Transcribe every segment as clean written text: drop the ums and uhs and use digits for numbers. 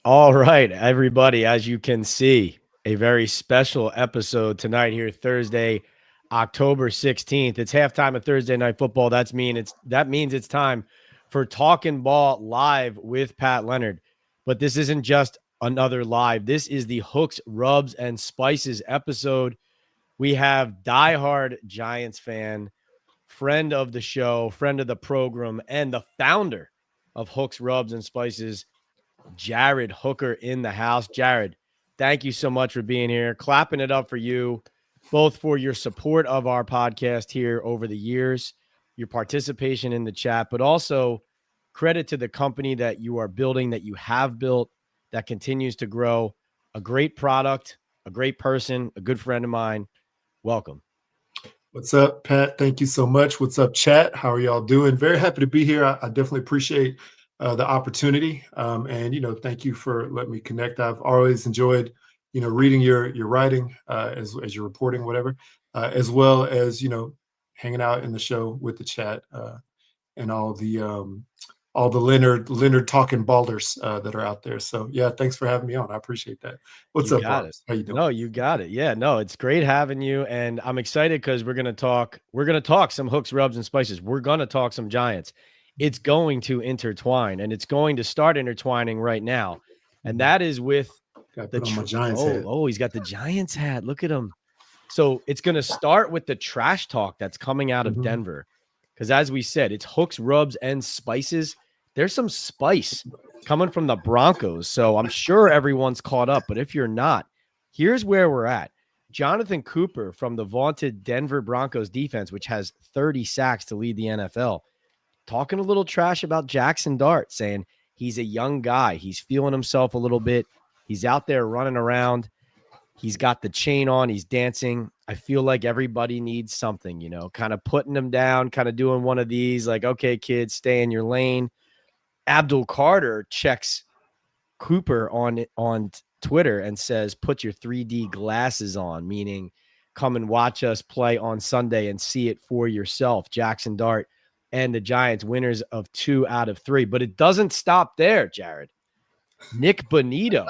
All right, everybody, as you can see, a very special episode tonight here, Thursday, October 16th. It's halftime of Thursday Night Football. That means it's time for Talking Ball live with Pat Leonard. But this isn't just another live. This is the Hooks, Rubs, and Spices episode. We have diehard Giants fan, friend of the show, friend of the program, and the founder of Hooks, Rubs, and Spices, Jared Hooker in the house. Jared, thank you so much for being here. Clapping it up for you, both for your support of our podcast here over the years, your participation in the chat, but also credit to the company that you are building, that you have built, that continues to grow. A great product, a great person, a good friend of mine. Welcome. What's up, Pat? Thank you so much. What's up, chat? How are y'all doing? Very happy to be here. I definitely appreciate the opportunity, and thank you for letting me connect. I've always enjoyed, reading your writing as you're reporting, whatever, as well as hanging out in the show with the chat and all the Leonard talking balders that are out there. So yeah, thanks for having me on. I appreciate that. What's You up, got it. Barbs? How you doing? No, you got it. Yeah, no, it's great having you. And I'm excited because we're gonna talk some hooks, rubs, and spices. We're gonna talk some Giants. It's going to intertwine and it's going to start intertwining right now. And Mhm. that is with Got to the put on my Giants hat. he's got the Giants hat. Look at him. So it's gonna start with the trash talk that's coming out of Mhm. Denver. Because as we said, it's hooks, rubs, and spices. There's some spice coming from the Broncos. So I'm sure everyone's caught up. But if you're not, here's where we're at. Jonathan Cooper from the vaunted Denver Broncos defense, which has 30 sacks to lead the NFL, talking a little trash about Jackson Dart, saying he's a young guy. He's feeling himself a little bit. He's out there running around. He's got the chain on. He's dancing. I feel like everybody needs something, kind of putting him down, kind of doing one of these, like, okay, kids, stay in your lane. Abdul Carter checks Cooper on Twitter and says, "Put your 3D glasses on," meaning come and watch us play on Sunday and see it for yourself. Jackson Dart and the Giants winners of 2 out of 3. But it doesn't stop there, Jared. Nick Bonito,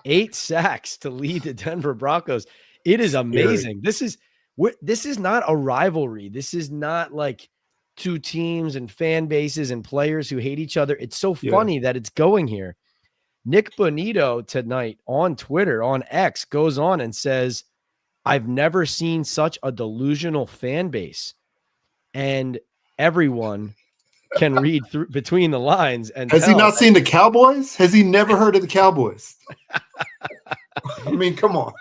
8 sacks to lead the Denver Broncos. It is Scary. amazing. This is not a rivalry. This is not like two teams and fan bases and players who hate each other. It's so Yeah. funny that it's going here. Nick Bonito tonight on Twitter, on X, goes on and says, "I've never seen such a delusional fan base." And everyone can read through between the lines and Has he tell not seen the Cowboys? Has he never heard of the Cowboys? I mean, come on.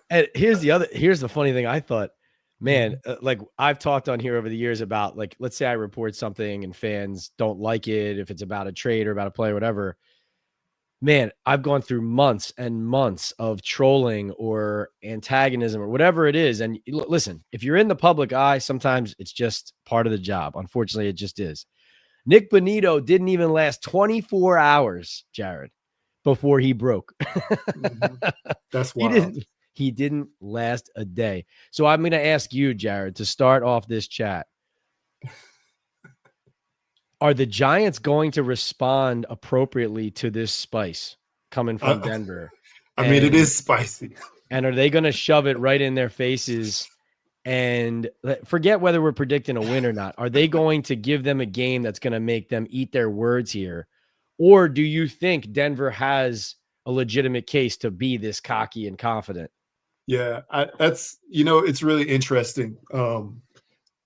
And here's the funny thing. I thought, man, Mhm. like I've talked on here over the years about, like, let's say I report something and fans don't like it, if it's about a trade or about a play or whatever. Man, I've gone through months and months of trolling or antagonism or whatever it is. And listen, if you're in the public eye, sometimes it's just part of the job. Unfortunately, it just is. Nick Bonito didn't even last 24 hours, Jared, before he broke. Mhm. That's he wild. didn't he didn't last a day. So I'm going to ask you, Jared, to start off this chat. Are the Giants going to respond appropriately to this spice coming from I, Denver? I mean, it And is spicy. are they going to shove it right in their faces and forget whether we're predicting a win or not? Are they going to give them a game that's going to make them eat their words here? Or do you think Denver has a legitimate case to be this cocky and confident? Yeah, that's it's really interesting.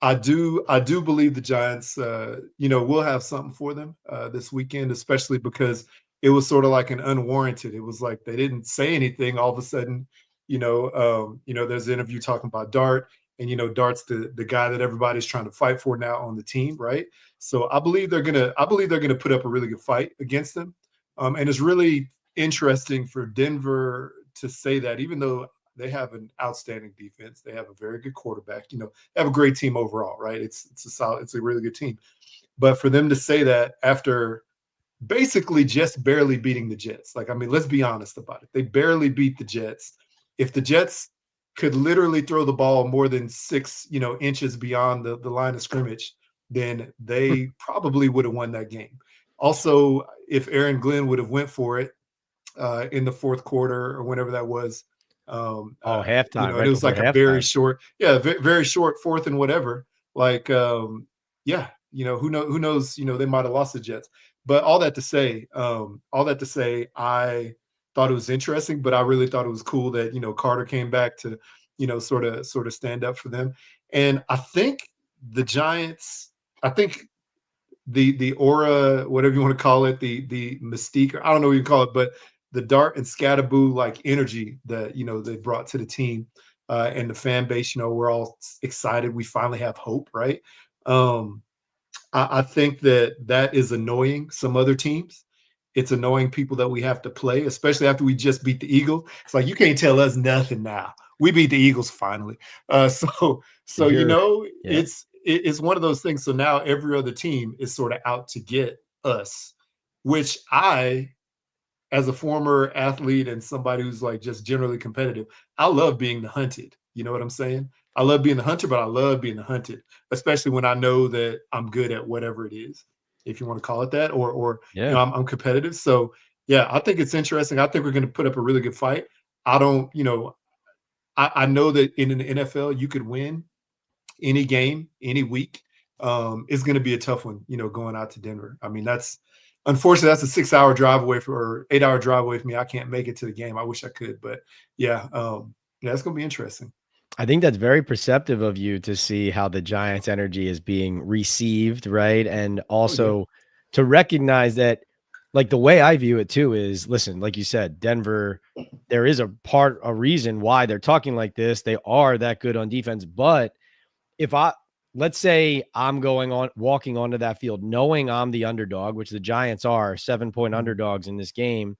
I do believe the Giants, will have something for them this weekend, especially because it was sort of like an unwarranted. It was like they didn't say anything. All of a sudden, there's an interview talking about Dart, and Dart's the guy that everybody's trying to fight for now on the team, right? So I believe they're gonna put up a really good fight against them, and it's really interesting for Denver to say that, even though they have an outstanding defense, they have a very good quarterback. They have a great team overall, right? It's a really good team. But for them to say that after basically just barely beating the Jets, like, I mean, let's be honest about it. They barely beat the Jets. If the Jets could literally throw the ball more than 6 inches beyond the line of scrimmage, then they probably would have won that game. Also, if Aaron Glenn would have went for it, in the fourth quarter or whenever that was. Oh, You halftime, know, and right it was before like a very halftime. short, yeah, very short fourth and whatever. Like, yeah, you know, who knows, you know, they might have lost the Jets. But all that to say, I thought it was interesting, but I really thought it was cool that, you know, Carter came back to, you know, sort of stand up for them. And I think the Giants, I think the aura, whatever you want to call it, the mystique, I don't know what you call it, but the Dart and Scatterboo like energy that, you know, they brought to the team, and the fan base, you know, we're all excited. We finally have hope, right? Um, I think that that is annoying some other teams. It's annoying people that we have to play, especially after we just beat the Eagles. It's like you can't tell us nothing now. We beat the Eagles finally. So you You're know, Yep. it's one of those things. So now every other team is sort of out to get us, which I, as a former athlete and somebody who's like just generally competitive, I love being the hunted. You know what I'm saying? I love being the hunter, but I love being the hunted, especially when I know that I'm good at whatever it is, if you want to call it that, or you Yeah. know, I'm competitive. So yeah, I think it's interesting. I think we're going to put up a really good fight. I don't, you know, I know that in an NFL you could win any game, any week. It's going to be a tough one, you know, going out to Denver. I mean, that's unfortunately that's a 6 hour drive away from or 8 hour drive away from me. I can't make it to the game. I wish I could, but yeah, yeah, it's going to be interesting. I think that's very perceptive of you to see how the Giants' energy is being received, right? And Oh yeah. also to recognize that, like, the way I view it too is, listen, like you said, Denver, there is a reason why they're talking like this. They are that good on defense. But if let's say I'm walking onto that field, knowing I'm the underdog, which the Giants are 7-point Mhm. underdogs in this game,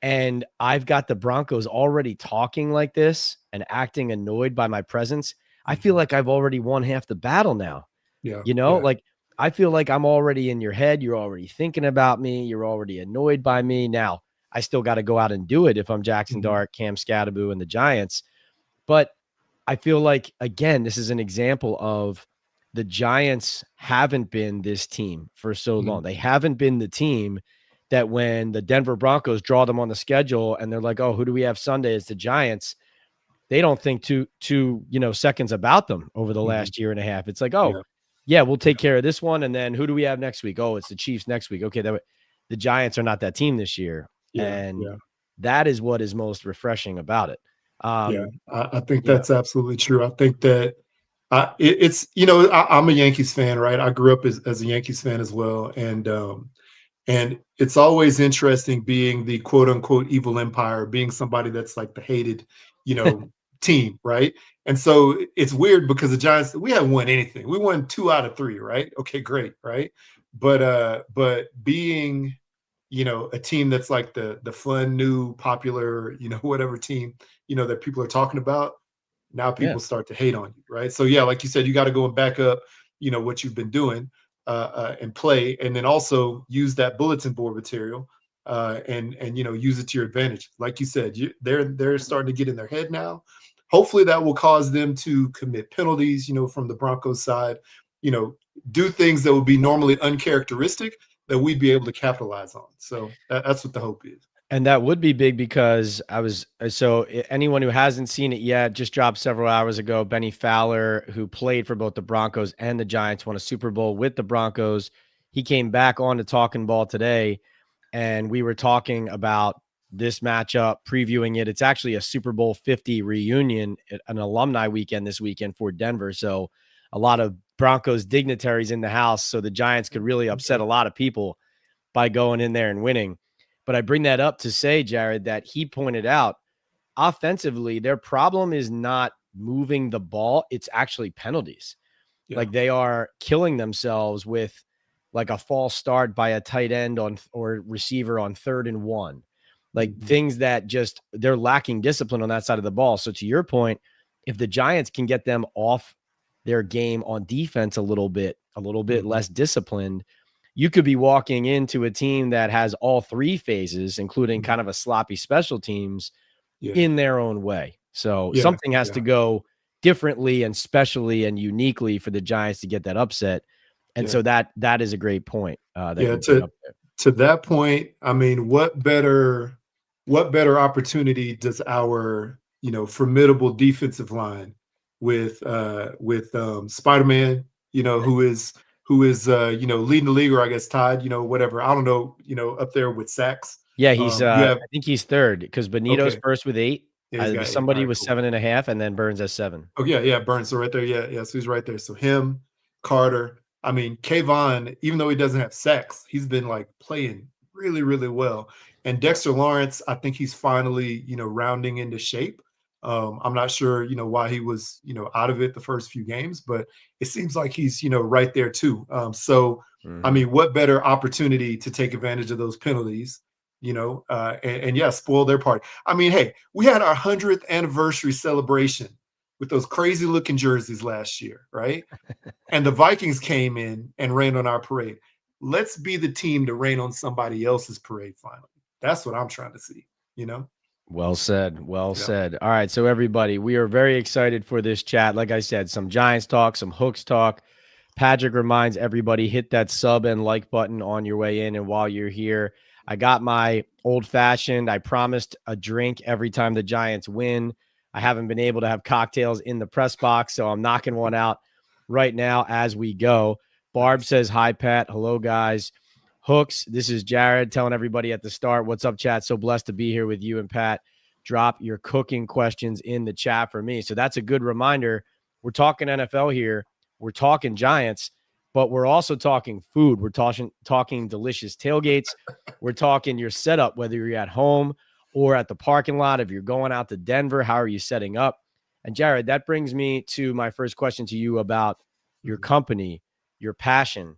and I've got the Broncos already talking like this and acting annoyed by my presence, I feel Mhm. like I've already won half the battle now. Yeah. You know, Yeah. like I feel like I'm already in your head. You're already thinking about me. You're already annoyed by me. Now, I still got to go out and do it if I'm Jackson Mhm. Dart, Cam Scattaboo, and the Giants. But I feel like, again, this is an example of the Giants haven't been this team for so Mhm. long. They haven't been the team that when the Denver Broncos draw them on the schedule and they're like, oh, who do we have Sunday? It's the Giants. They don't think two seconds about them over the Mhm. last year and a half. It's like, oh, Yeah. yeah, we'll Yeah. take care of this one. And then who do we have next week? Oh, it's the Chiefs next week. Okay, the Giants are not that team this year. Yeah. And Yeah. that is what is most refreshing about it. Yeah. Um, I think you know, that's absolutely true. I think that it's you know I'm a Yankees fan, right? I grew up as a Yankees fan as well, and it's always interesting being the quote unquote evil empire, being somebody that's like the hated, you know, team, right? And so it's weird because the Giants, we haven't won anything. We won 2 out of 3, right? Okay, great, right? But being, you know, a team that's like the fun, new, popular, you know, whatever team, you know, that people are talking about, now yeah. people start to hate on you, right? So yeah, like you said, you got to go and back up, you know, what you've been doing, and play, and then also use that bulletin board material, and you know use it to your advantage. Like you said, they're starting to get in their head now. Hopefully, that will cause them to commit penalties. You know, from the Broncos side, you know, do things that would be normally uncharacteristic that we'd be able to capitalize on. So that's what the hope is. And that would be big because anyone who hasn't seen it yet, just dropped several hours ago. Benny Fowler, who played for both the Broncos and the Giants, won a Super Bowl with the Broncos. He came back on to Talking Ball today, and we were talking about this matchup, previewing it. It's actually a Super Bowl 50 reunion, an alumni weekend this weekend for Denver. So a lot of Broncos dignitaries in the house. So the Giants could really upset Okay. a lot of people by going in there and winning. But I bring that up to say, Jared, that he pointed out offensively, their problem is not moving the ball, it's actually penalties. Yeah. Like they are killing themselves with like a false start by a tight end on or receiver on 3rd and 1. Like Hmm. things that just they're lacking discipline on that side of the ball. So to your point, if the Giants can get them off their game on defense a little bit Hmm. less disciplined, you could be walking into a team that has all three phases, including Hmm. kind of a sloppy special teams Yeah. in their own way. So Yeah. something has Yeah. to go differently and specially and uniquely for the Giants to get that upset. And Yeah. so that is a great point that Yeah. you bring up there. To that point, I mean, what better? what better opportunity does our, formidable defensive line with Spider-Man, who is leading the league, or I guess tied, whatever. I don't know, up there with sacks. Yeah, he's You I have think he's 3rd because Benito's okay. first with 8. Yeah, he's got eight. All Somebody right, was cool. 7.5, and then Burns has 7. Oh yeah, yeah, Burns. So right there, yeah, yeah. So he's right there. So him, Carter. I mean, Kayvon, even though he doesn't have sacks, he's been like playing really, really well. And Dexter Lawrence, I think he's finally, rounding into shape. I'm not sure, why he was, out of it the first few games, but it seems like he's, right there too. So, I Mhm. mean, what better opportunity to take advantage of those penalties, and yeah, spoil their party. I mean, hey, we had our 100th anniversary celebration with those crazy looking jerseys last year, right? And the Vikings came in and rained on our parade. Let's be the team to rain on somebody else's parade finally. That's what I'm trying to see, you know? Well said. Well Yeah. said. All right. So, everybody, we are very excited for this chat. Like I said, some Giants talk, some Hooks talk. Patrick reminds everybody hit that sub and like button on your way in. And while you're here, I got my old fashioned. I promised a drink every time the Giants win. I haven't been able to have cocktails in the press box, so I'm knocking one out right now as we go. Barb Nice. says, Hi, Pat. Hello, guys. Hooks, this is Jared telling everybody at the start, what's up, chat? So blessed to be here with you and Pat. Drop your cooking questions in the chat for me. So that's a good reminder. We're talking NFL here. We're talking Giants, but we're also talking food. We're talking delicious tailgates. We're talking your setup, whether you're at home or at the parking lot. If you're going out to Denver, how are you setting up? And Jared, that brings me to my first question to you about your Mhm. company, your passion,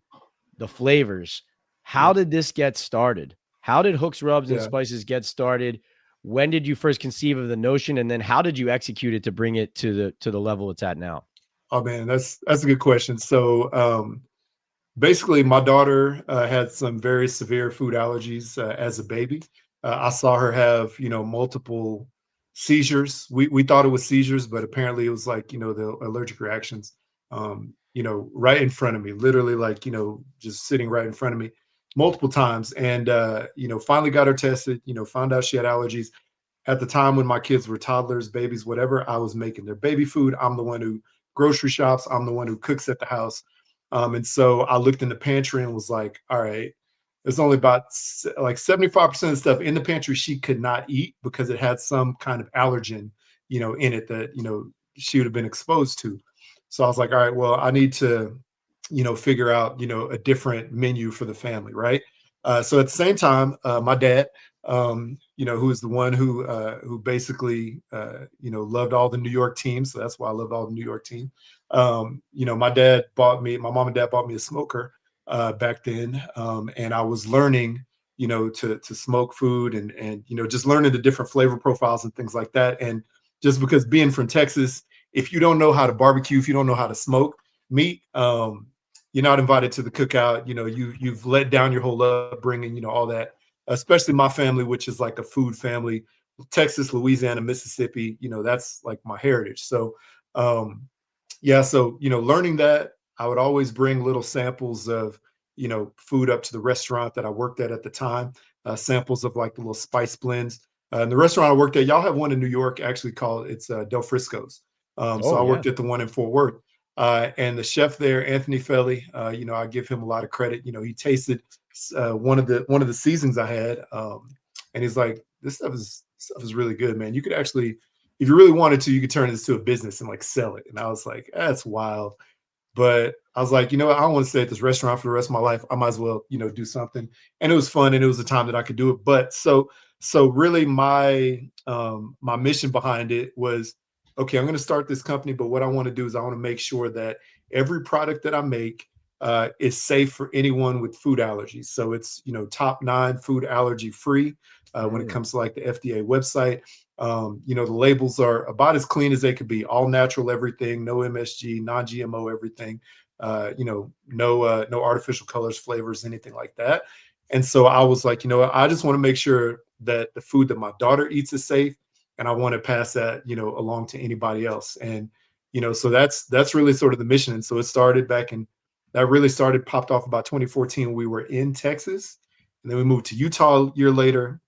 the flavors. How Yeah. did this get started? How did Hooks, Rubs, and Yeah. Spices get started? When did you first conceive of the notion, and then how did you execute it to bring it to the level it's at now? Oh man, that's a good question. So basically, my daughter had some very severe food allergies as a baby. I saw her have, multiple seizures. We thought it was seizures, but apparently it was like, the allergic reactions. Right in front of me, literally, like, just sitting right in front of me, multiple times. And finally got her tested. Found out she had allergies. At the time when my kids were toddlers, babies, whatever, I was making their baby food. I'm the one who grocery shops. I'm the one who cooks at the house. And so I looked in the pantry and was like, all right, there's only about like 75% of the stuff in the pantry she could not eat because it had some kind of allergen, in it that, she would have been exposed to. So I was like, all right, well, I need to, figure out, a different menu for the family. Right. So at the same time, my dad, who is the one who basically, loved all the New York teams. So that's why I loved all the New York team. My mom and dad bought me a smoker back then, and I was learning, to smoke food and just learning the different flavor profiles and things like that. And just because being from Texas, if you don't know how to barbecue, if you don't know how to smoke meat, you're not invited to the cookout. You've let down your whole upbringing, all that. Especially my family, which is like a food family, Texas, Louisiana, Mississippi. That's like my heritage. So um, yeah, so learning that, I would always bring little samples of food up to the restaurant that I worked at the time, samples of like the little spice blends. And the restaurant I worked at, y'all have one in New York actually called it's Del Frisco's. So Oh, I yeah. worked at the one in Fort Worth, and the chef there, Anthony Felly. I give him a lot of credit. He tasted one of the seasons I had, and he's like, "This stuff is really good, man. You could actually, if you really wanted to, you could turn this to a business and like sell it." And I was like, "That's wild." But I was like, what? I don't want to stay at this restaurant for the rest of my life. I might as well, do something. And it was fun, and it was a time that I could do it. But so really, my mission behind it was, okay, I'm going to start this company, but what I want to do is I want to make sure that every product that I make is safe for anyone with food allergies. So it's top 9 food allergy free when it Mm, comes to like the FDA website. The labels are about as clean as they could be, all natural, everything, no MSG, non-GMO, everything. No artificial colors, flavors, anything like that. And so I was like, I just want to make sure that the food that my daughter eats is safe, and I want to pass that, along to anybody else. And so that's really sort of the mission. And so it started back in that really started popped off about 2014. We were in Texas, and then we moved to Utah a year later,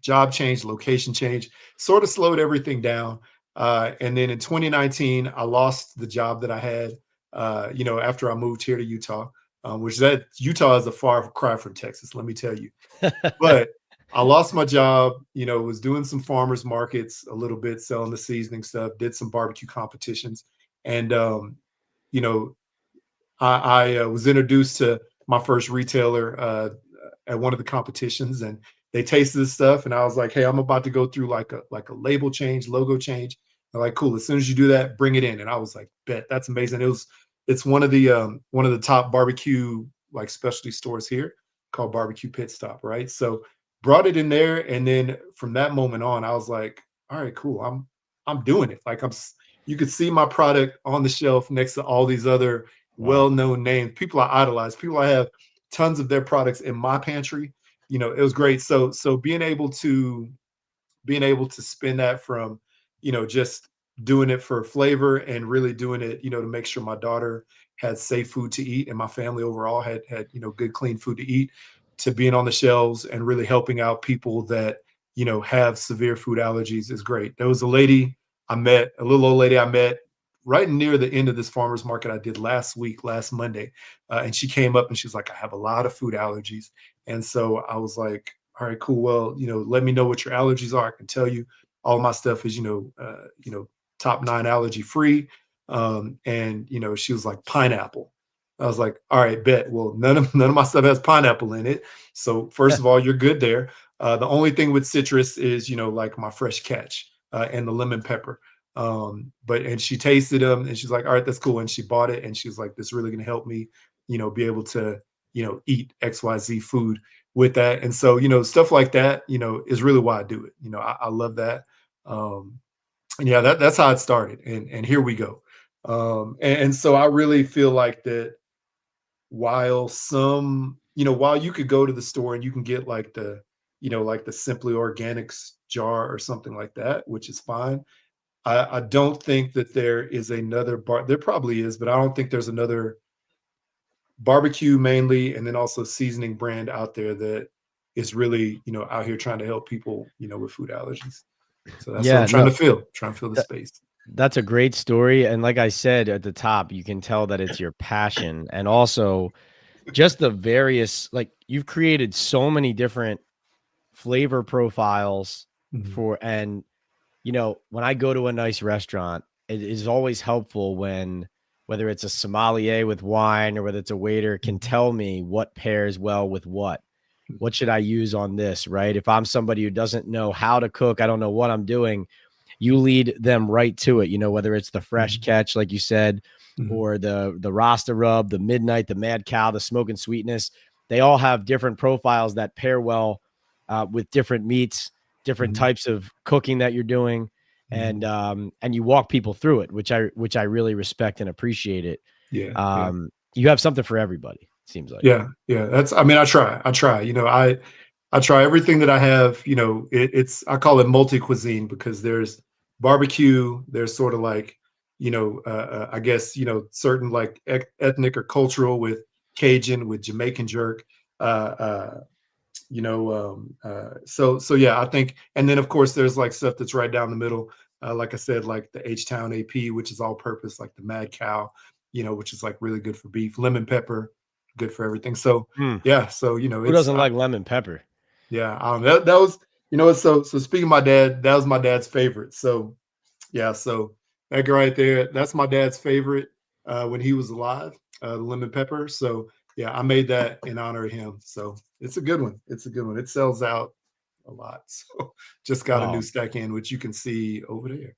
job change, location change, sort of slowed everything down. And then in 2019, I lost the job that I had, after I moved here to Utah, which that Utah is a far cry from Texas, let me tell you. But I lost my job, was doing some farmers markets a little bit, selling the seasoning stuff, did some barbecue competitions. And, you know, I was introduced to my first retailer at one of the competitions, and they tasted this stuff, and I was like, "Hey, I'm about to go through like a label change, logo change." They're like, "Cool. As soon as you do that, bring it in." And I was like, "Bet, that's amazing." It's one of the top barbecue like specialty stores here called Barbecue Pit Stop, right? So brought it in there, and then from that moment on, I was like, "All right, cool. I'm doing it." Like you could see my product on the shelf next to all these other Wow. well-known names, people I idolize, people I have tons of their products in my pantry. It was great. So being able to spin that from, just doing it for flavor and really doing it, to make sure my daughter had safe food to eat and my family overall had, good clean food to eat, to being on the shelves and really helping out people that, have severe food allergies is great. There was a lady I met, a little old lady I met right near the end of this farmers market I did last week, last Monday. And she came up and she's like, I have a lot of food allergies. And so I was like, all right, cool. Well, let me know what your allergies are. I can tell you all my stuff is, top nine allergy free. And she was like pineapple. I was like, all right, bet. Well, none of my stuff has pineapple in it. So first of all, you're good there. The only thing with citrus is, like my fresh catch and the lemon pepper. And she tasted them and she's like, all right, that's cool. And she bought it and she was like, this is really gonna help me, be able to, eat XYZ food with that. And so, stuff like that, is really why I do it. I love that. Um, and yeah, that's how it started. And here we go. And so I really feel like that while you could go to the store and you can get like the Simply Organics jar or something like that, which is fine. I don't think that there is another bar. There probably is, but I don't think there's another barbecue mainly, and then also seasoning brand out there that is really, out here trying to help people, with food allergies. So that's what I'm Yeah, no, trying to fill the that, space. that's a great story. And like I said at the top, you can tell that it's your passion. And also just the various, like you've created so many different flavor profiles Mhm, for, and when I go to a nice restaurant, it is always helpful when whether it's a sommelier with wine or whether it's a waiter can mhm, tell me what pairs well with what. mhm, What should I use on this, right? If I'm somebody who doesn't know how to cook, I don't know what I'm doing, you lead them right to it, whether it's the fresh mhm, catch, like you said, mhm, or the Rasta rub, the midnight, the mad cow, the smoking sweetness. They all have different profiles that pair well with different meats, different mhm, types of cooking that you're doing, mhm. and you walk people through it, which I really respect and appreciate it. Yeah, yeah. You have something for everybody, it seems like. Yeah, yeah. I mean, I try. I try everything that I have. I call it multi cuisine because there's barbecue. There's sort of like, I guess certain like ethnic or cultural with Cajun, with Jamaican jerk. Uh, so yeah, I think, and then of course there's like stuff that's right down the middle. Like I said, like the H Town AP, which is all purpose, like the Mad Cow, which is like really good for beef, lemon pepper, good for everything. So Mm, yeah, so who doesn't like lemon pepper? yeah, that was, so speaking of my dad, that was my dad's favorite. So yeah, so that guy right there, that's my dad's favorite when he was alive, the lemon pepper. So yeah, I made that in honor of him. So it's a good one. It's a good one. It sells out a lot. So just got a new Oh, stack in, which you can see over there.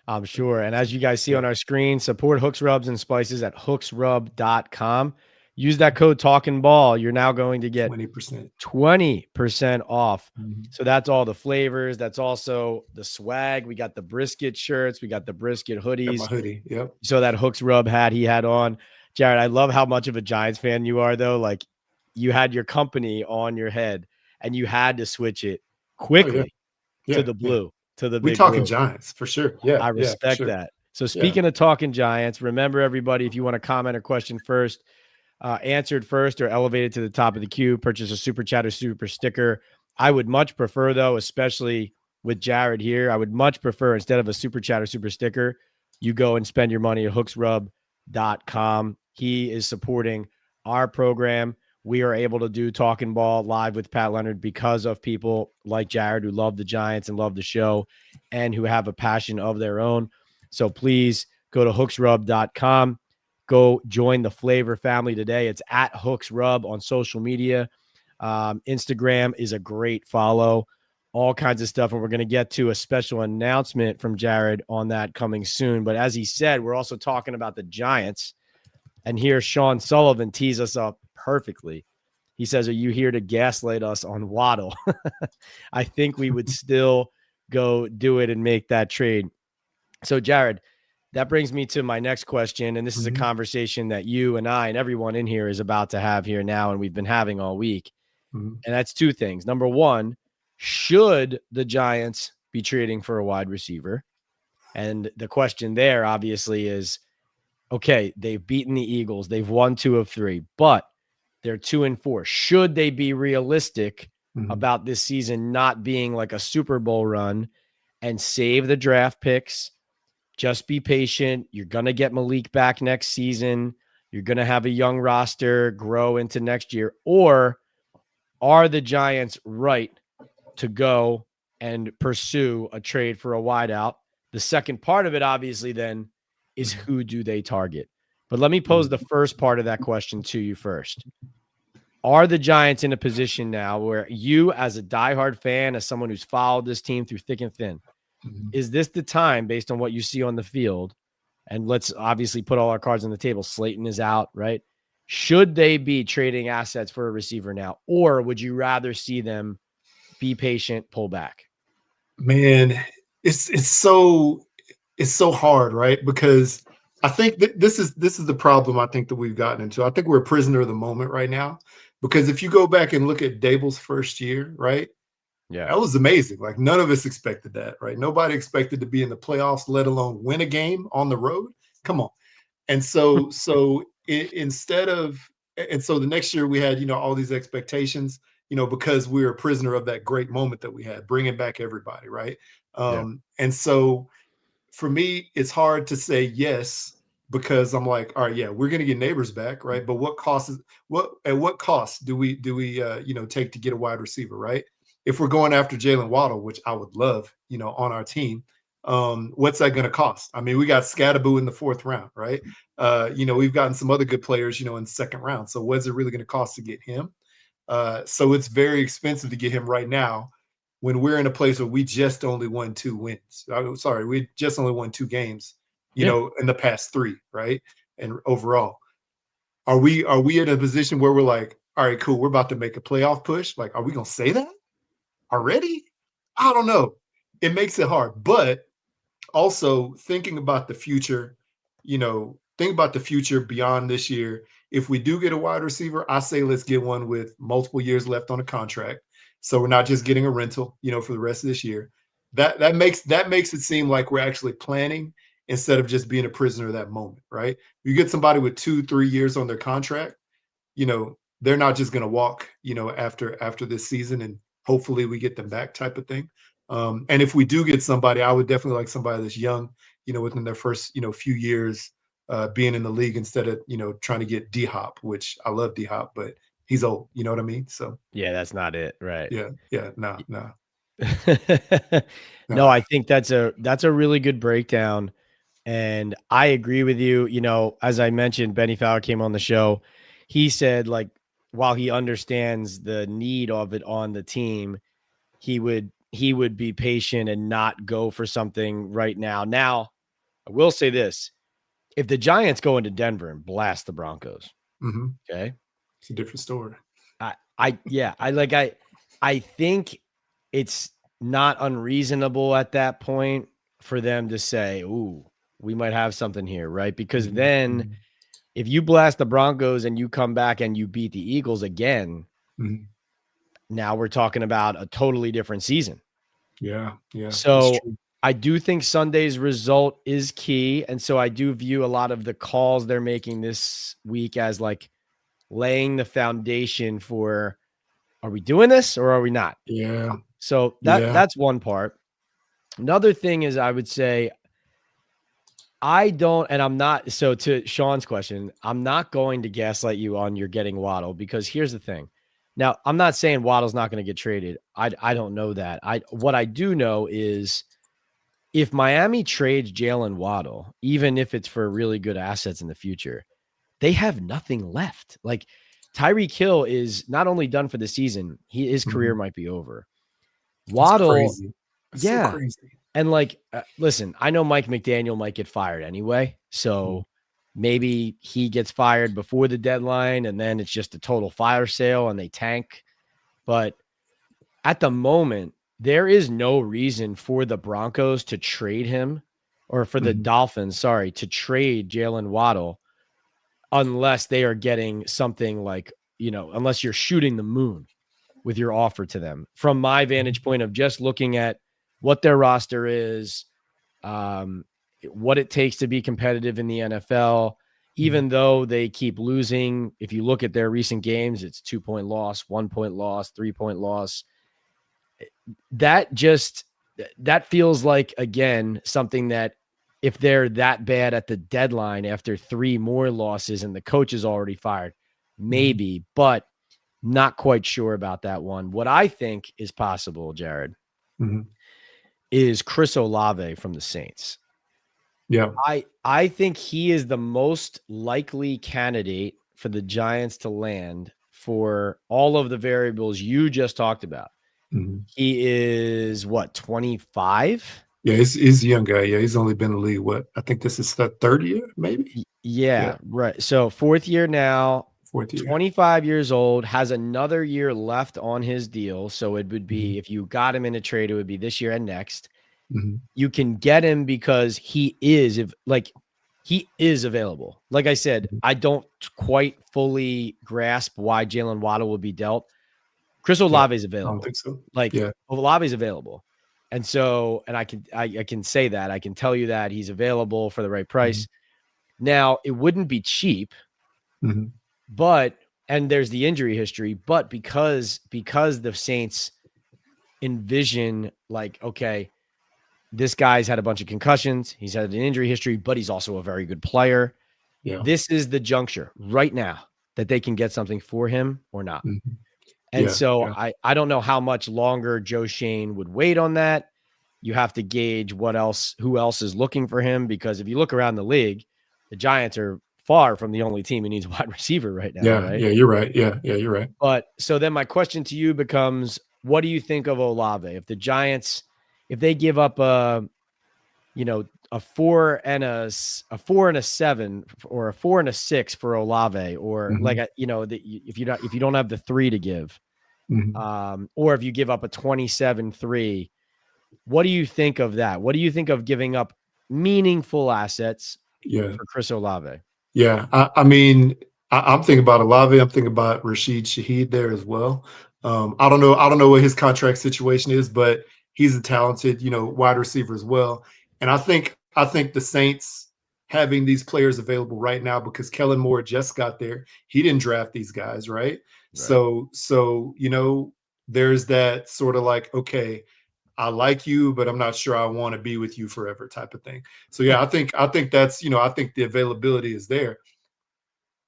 I'm sure. And as you guys see Yeah, on our screen, support Hooks Rubs and Spices at hooksrub.com. Use that code Talking Ball. You're now going to get 20%. 20% off. Mhm. So that's all the flavors. That's also the swag. We got the brisket shirts. We got the brisket Got my hoodies. hoodie. Yep. So that Hooks Rub hat he had on. Jared, I love how much of a Giants fan you are, though. Like you had your company on your head and you had to switch it Oh yeah. quickly to Yeah. the Yeah. blue, to the We big talking blue. Giants for sure. Yeah. I Yeah. For respect sure. that. So Yeah. speaking of talking Giants, remember everybody, if you want to comment or question first, answered first or elevated to the top of the queue, purchase a super chat or super sticker I would much prefer, though, especially with Jared here, I would much prefer, instead of a super chat or super sticker, you go and spend your money at hooksrub.com. He is supporting our program. We are able to do Talking Ball live with Pat Leonard because of people like Jared who love the Giants and love the show and who have a passion of their own. So please go to hooksrub.com. Go join the Flavor family today. It's at hooksrub on social media. Instagram is a great follow, all kinds of stuff. And we're going to get to a special announcement from Jared on that coming soon. But as he said, we're also talking about the Giants. And here Sean Sullivan tees us up perfectly. He says, are you here to gaslight us on Waddle? I think we would still go do it and make that trade. So, Jared, that brings me to my next question. And this is a conversation that you and I and everyone in here is about to have here now, and we've been having all week. And that's two things. Number one, should the Giants be trading for a wide receiver? And the question there obviously is, okay, they've beaten the Eagles. They've won 2 of 3, but they're 2-4. Should they be realistic about this season not being like a Super Bowl run and save the draft picks? Just be patient. You're going to get Malik back next season. You're going to have a young roster grow into next year. Or are the Giants right to go and pursue a trade for a wideout? The second part of it, obviously, then is who do they target? But let me pose the first part of that question to you first. Are the Giants in a position now where you, as a diehard fan, as someone who's followed this team through thick and thin, is this the time, based on what you see on the field, and let's obviously put all our cards on the table, Slayton is out, right? Should they be trading assets for a receiver now, or would you rather see them be patient, pull back? Man, it's so hard, right? Because I think that this is the problem I think that we've gotten into. I think we're a prisoner of the moment right now. Because if you go back and look at Dable's first year, right? Yeah. That was amazing. Like none of us expected that, right? Nobody expected to be in the playoffs, let alone win a game on the road. Come on. And instead of, and so the next year we had, all these expectations, because we were a prisoner of that great moment that we had, bringing back everybody, right? Yeah. And so for me, it's hard to say yes because I'm like, all right, yeah, we're gonna get neighbors back, right? But at what cost do we take to get a wide receiver, right? If we're going after Jalen Waddle, which I would love, on our team, what's that gonna cost? I mean, we got Scattaboo in the 4th round, right? We've gotten some other good players, in the 2nd round. So what's it really gonna cost to get him? So it's very expensive to get him right now when we're in a place where we just only won 2 wins. Sorry, we just only won 2 games, Yeah. in the past 3, right? And overall, are we in a position where we're like, all right, cool, we're about to make a playoff push? Like, are we gonna say that already? I don't know. It makes it hard, but also thinking about the future, think about the future beyond this year. If we do get a wide receiver, I say let's get one with multiple years left on a contract. So we're not just getting a rental, for the rest of this year. That makes it seem like we're actually planning instead of just being a prisoner of that moment, right? You get somebody with 2-3 years on their contract, they're not just going to walk, after this season, and hopefully we get them back type of thing. And if we do get somebody, I would definitely like somebody that's young, within their first, few years being in the league instead of, trying to get D Hop, which I love D Hop, but he's old. You know what I mean? So Yeah, that's not it. Right. yeah, nah, nah, No, nah. I think that's a really good breakdown. And I agree with you. As I mentioned, Benny Fowler came on the show. He said, like, while he understands the need of it on the team, he would be patient and not go for something right now. Now, I will say this. If the Giants go into Denver and blast the Broncos, hmm okay? It's a different story. I think it's not unreasonable at that point for them to say, "Ooh, we might have something here," right? Because hmm then hmm if you blast the Broncos and you come back and you beat the Eagles again, hmm now we're talking about a totally different season. Yeah, yeah, that's So true. I do think Sunday's result is key. And so I do view a lot of the calls they're making this week as like laying the foundation for are we doing this or are we not? Yeah. So Yeah. that's one part. Another thing is I would say I don't, and I'm not. So to Sean's question, I'm not going to gaslight you on you're getting Waddle because here's the thing. Now, I'm not saying Waddle's not going to get traded. I don't know that. What I do know is if Miami trades Jalen Waddle, even if it's for really good assets in the future, they have nothing left. Like Tyreek Hill is not only done for the season, his career Mhm. might be over. That's Waddle, crazy. That's so yeah. crazy. And like, listen, I know Mike McDaniel might get fired anyway. Mhm. So maybe he gets fired before the deadline and then it's just a total fire sale and they tank. But at the moment, there is no reason for the Broncos to trade him or for the Mhm. Dolphins, sorry, to trade Jalen Waddle unless they are getting something like, unless you're shooting the moon with your offer to them. From my Mhm. vantage point of just looking at what their roster is, um, what it takes to be competitive in the NFL, Mhm. even though they keep losing. If you look at their recent games, it's 2-point loss, 1-point loss, 3-point loss. That just that feels like again something that if they're that bad at the deadline after 3 more losses and the coach is already fired, Mhm. maybe, but not quite sure about that one. What I think is possible, Jared, Mhm. is Chris Olave from the Saints. Yeah. I think he is the most likely candidate for the Giants to land for all of the variables you just talked about. Mhm. He is what, 25? Yeah, he's a young guy. Yeah, he's only been in the league, what? I think this is the 3rd year, maybe? Yeah, Yeah, right. So fourth year now, 4th year. 25 years old, has another year left on his deal. So it would Mhm. be, if you got him in a trade, it would be this year and next. Mhm. You can get him because he is available. Like I said, Mhm. I don't quite fully grasp why Jalen Waddle would be dealt. Chris Yeah, Olave is I don't available. think so. Like Yeah. Olave is available. And so, and I can say that. I can tell you that he's available for the right Mhm. price. Now, it wouldn't be cheap, Mhm. but and there's the injury history, but because the Saints envision like, okay, this guy's had a bunch of concussions, he's had an injury history, but he's also a very good player. Yeah. This is the juncture right now that they can get something for him or not. Mhm. And Yeah, so yeah. I don't know how much longer Joe Shane would wait on that. You have to gauge who else is looking for him, because if you look around the league, the Giants are far from the only team who needs a wide receiver right now, Yeah, right? yeah, you're right. Yeah, yeah, you're right. But so then my question to you becomes, what do you think of Olave? If the Giants, if they give up a 4 and a 7 or a 4 and a 6 for Olave, or like Mhm. if you don't have the 3 to give, Mhm. or if you give up a 27-3, what do you think of that? What do you think of giving up meaningful assets Yeah. for Chris Olave? Yeah, I mean, I'm thinking about Olave. I'm thinking about Rashid Shaheed there as well. I don't know what his contract situation is, but he's a talented, wide receiver as well. And I think the Saints having these players available right now because Kellen Moore just got there. He didn't draft these guys, right? Right. So there's that sort of like, okay, I like you, but I'm not sure I want to be with you forever type of thing. So yeah, I think that's I think the availability is there.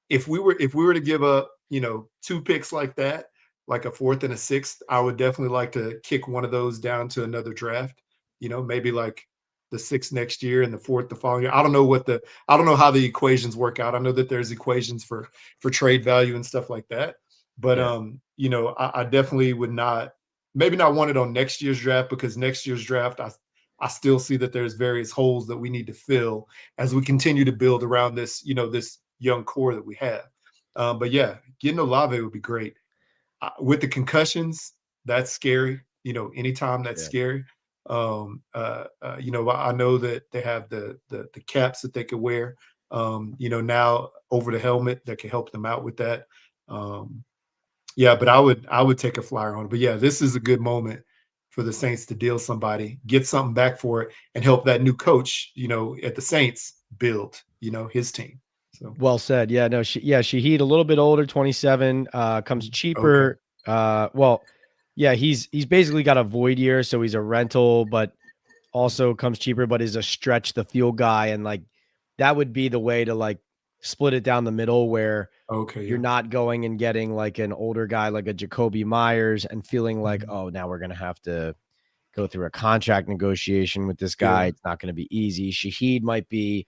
If we were to give up 2 picks like that, like a fourth and a sixth, I would definitely like to kick one of those down to another draft. Maybe like the sixth next year and the fourth the following year. I don't know how the equations work out. I know that there's equations for trade value and stuff like that. But Yeah. I definitely would not, maybe not want it on next year's draft, because next year's draft I still see that there's various holes that we need to fill as we continue to build around this young core that we have. But yeah, getting Olave would be great. With the concussions, that's scary. Anytime that's Yeah. scary. I know that they have the caps that they could wear. Now over the helmet that can help them out with that. Um, yeah, but I would take a flyer on it. But yeah, this is a good moment for the Saints to deal somebody, get something back for it, and help that new coach, at the Saints build, his team. So Well said. Yeah, no, Shaheed a little bit older, 27, comes okay. cheaper. Well, yeah, he's basically got a void year, so he's a rental, but also comes cheaper, but is a stretch the field guy, and like that would be the way to like split it down the middle where Okay, you're yeah. not going and getting like an older guy like a Jacoby Myers and feeling like, Mhm. oh, now we're gonna have to go through a contract negotiation with this guy. Yeah. It's not going to be easy. Shaheed might be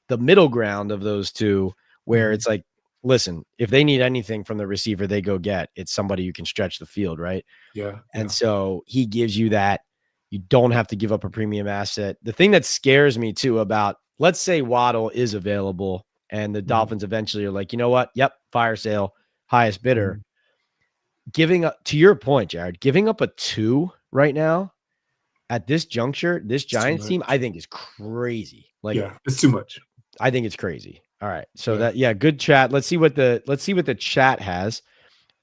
the middle ground of those two, where Mhm. it's like, listen, if they need anything from the receiver, they go get it's somebody who can stretch the field, right? Yeah, And yeah. so he gives you that. You don't have to give up a premium asset. The thing that scares me too about, let's say Waddle is available and the Mhm, Dolphins eventually are like, you know what? Yep, fire sale, highest bidder. mhm. Giving up, to your point, Jared, giving up a two right now at this juncture, this It's too Giants much. team, I think is crazy. Like, Yeah, it's too much. I think it's crazy. All right. So Yeah. that, yeah, good chat. Let's see what the chat has.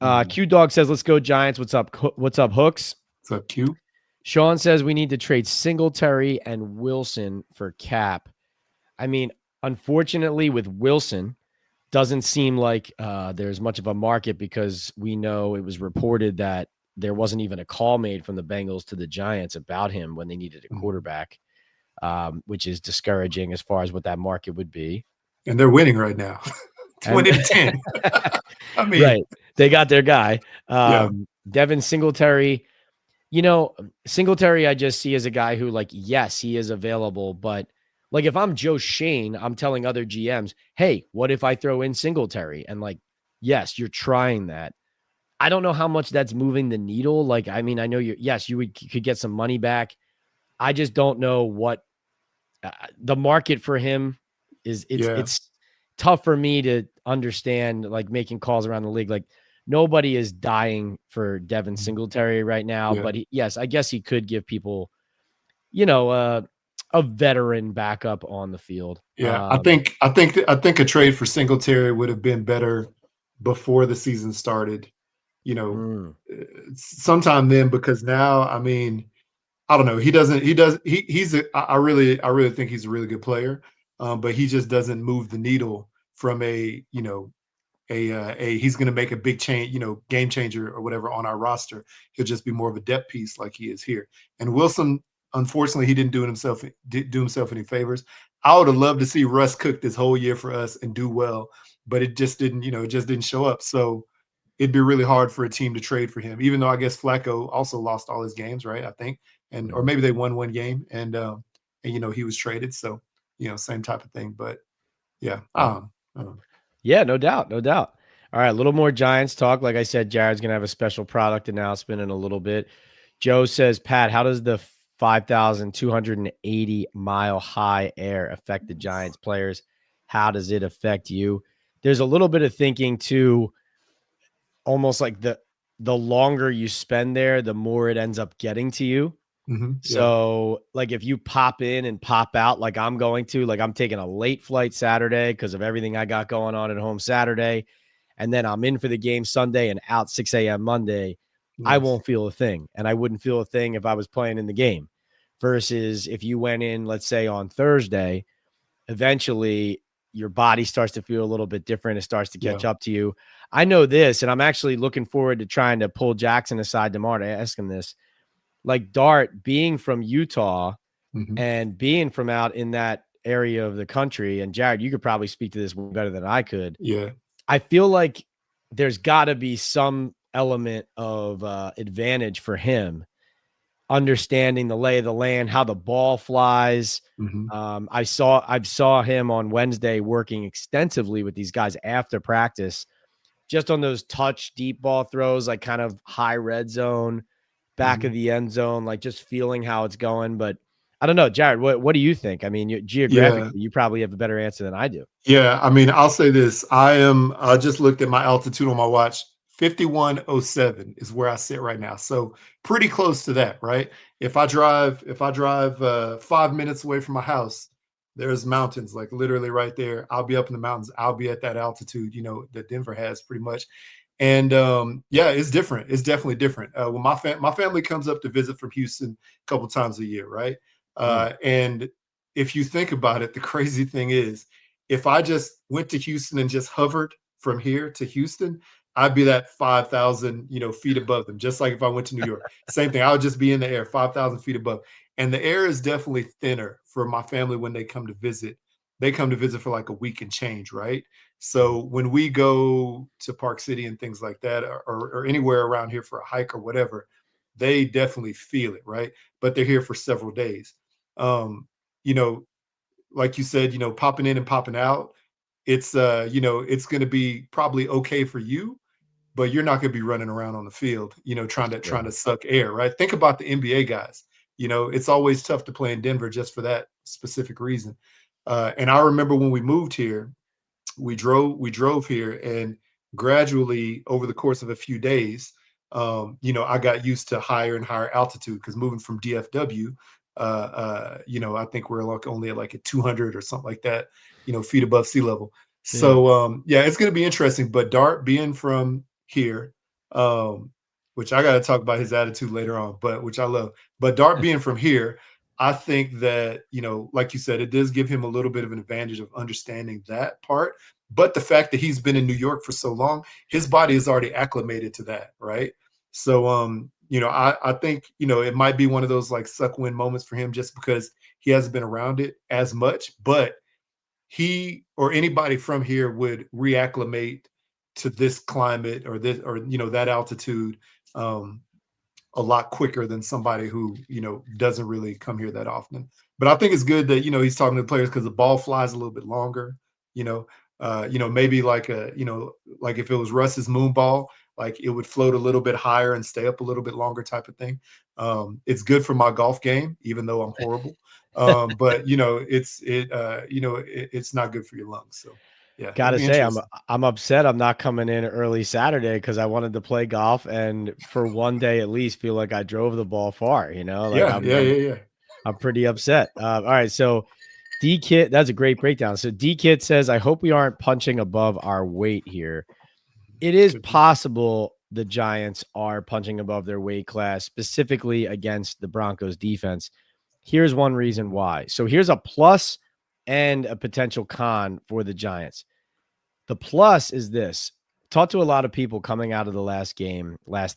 Mhm. Q Dog says, let's go Giants. What's up? What's up, Hooks? What's up, Q? Sean says we need to trade Singletary and Wilson for Cap. I mean, unfortunately, with Wilson, doesn't seem like there's much of a market because we know it was reported that there wasn't even a call made from the Bengals to the Giants about him when they needed a Mhm. quarterback, which is discouraging as far as what that market would be. And they're winning right now. And 20-10. I mean, right, they got their guy, yeah. Devin Singletary. Singletary, I just see as a guy who, like, yes, he is available, but like if I'm Joe Shane, I'm telling other GMs, hey, what if I throw in Singletary? And like, yes, you're trying that. I don't know how much that's moving the needle. Like, I mean, I know yes, could get some money back. I just don't know what the market for him is. It's Yeah. it's tough for me to understand. Like making calls around the league, like nobody is dying for Devin Mhm. Singletary right now. Yeah. But yes, I guess he could give people, you know, uh, a veteran backup on the field. Yeah. I think a trade for Singletary would have been better before the season started, you know, Mm, sometime then, because now, I mean, I don't know. He doesn't. He does. He's. I really think he's a really good player. But he just doesn't move the needle from a he's going to make a big change, game changer or whatever on our roster. He'll just be more of a depth piece like he is here. And Wilson, unfortunately, he didn't do himself any favors. I would have loved to see Russ cook this whole year for us and do well, but it just didn't. It just didn't show up. So it'd be really hard for a team to trade for him, even though I guess Flacco also lost all his games, right? I think, and or mhm. maybe they won one game, and he was traded, so same type of thing. But yeah, Yeah. um, Yeah, no doubt, no doubt. All right, a little more Giants talk. Like I said, Jared's gonna have a special product announcement in a little bit. Joe says, Pat, how does the 5,280-mile high air affect the Giants players? How does it affect you? There's a little bit of thinking too, almost like the longer you spend there, the more it ends up getting to you. yeah, So, like, if you pop in and pop out, like I'm going to, like, I'm taking a late flight Saturday because of everything I got going on at home Saturday. And then I'm in for the game Sunday and out 6 a.m. Monday. I nice, won't feel a thing. And I wouldn't feel a thing if I was playing in the game. Versus if you went in, let's say on Thursday, eventually your body starts to feel a little bit different. It starts to yeah, catch up to you. I know this, and I'm actually looking forward to trying to pull Jackson aside tomorrow to ask him this. Like Dart being from Utah hmm, and being from out in that area of the country, and Jared, you could probably speak to this better than I could. yeah, I feel like there's got to be some element of advantage for him, understanding the lay of the land, how the ball flies. hmm, I saw him on Wednesday working extensively with these guys after practice, just on those touch deep ball throws, like kind of high red zone, back of hmm, the end zone, like just feeling how it's going. But I don't know, Jared, what do you think? I mean, yeah. geographically, you probably have a better answer than I do. Yeah, I mean, I'll say this. I just looked at my altitude on my watch. 5107 is where I sit right now. So pretty close to that, right? If I drive 5 minutes away from my house, there's mountains like literally right there. I'll be up in the mountains. I'll be at that altitude, that Denver has pretty much. And yeah, it's different. It's definitely different. When my family comes up to visit from Houston a couple times a year, right? Mm, And if you think about it, the crazy thing is if I just went to Houston and just hovered from here to Houston, I'd be that 5,000, feet above them, just like if I went to New York. Same thing. I would just be in the air, 5,000 feet above. And the air is definitely thinner for my family when they come to visit. They come to visit for like a week and change, right? Mhm. So when we go to Park City and things like that, or anywhere around here for a hike or whatever, they definitely feel it, right? But they're here for several days. Um, you know, like you said, popping in and popping out, it's going to be probably okay for you, but you're not going to be running around on the field, That's trying true. to suck air, right? Think about the NBA guys. It's always tough to play in Denver just for that specific reason. And I remember when we moved here, we drove here, and gradually over the course of a few days, I got used to higher and higher altitude because moving from DFW, I think we're like only at like at 200 or something like that, feet above sea level. Yeah. So yeah, it's going to be interesting. But Dart being from here, um, which I got to talk about his attitude later on, but which I love. But Dart being from here, I think that, like you said, it does give him a little bit of an advantage of understanding that part. But the fact that he's been in New York for so long, his body is already acclimated to that, right? So, I think, it might be one of those like suck win moments for him just because he hasn't been around it as much. But he or anybody from here would reacclimate to this climate or this or that altitude, um, a lot quicker than somebody who doesn't really come here that often. But I think it's good that he's talking to the players because the ball flies a little bit longer. You know, maybe like like if it was Russ's moon ball, like it would float a little bit higher and stay up a little bit longer, type of thing. It's good for my golf game, even though I'm horrible. But it's not good for your lungs. So yeah, it'll Gotta be say, I'm interesting. I'm upset I'm not coming in early Saturday because I wanted to play golf and for one day at least feel like I drove the ball far, like Yeah, yeah, yeah, yeah. I'm pretty upset. All right, so D Kit, that's a great breakdown. So D Kit says, I hope we aren't punching above our weight here. It is Could be. possible the Giants are punching above their weight class, specifically against the Broncos defense. Here's one reason Mhm. why. So here's a plus and a potential con for the Giants. The plus is this. Talked to a lot of people coming out of the last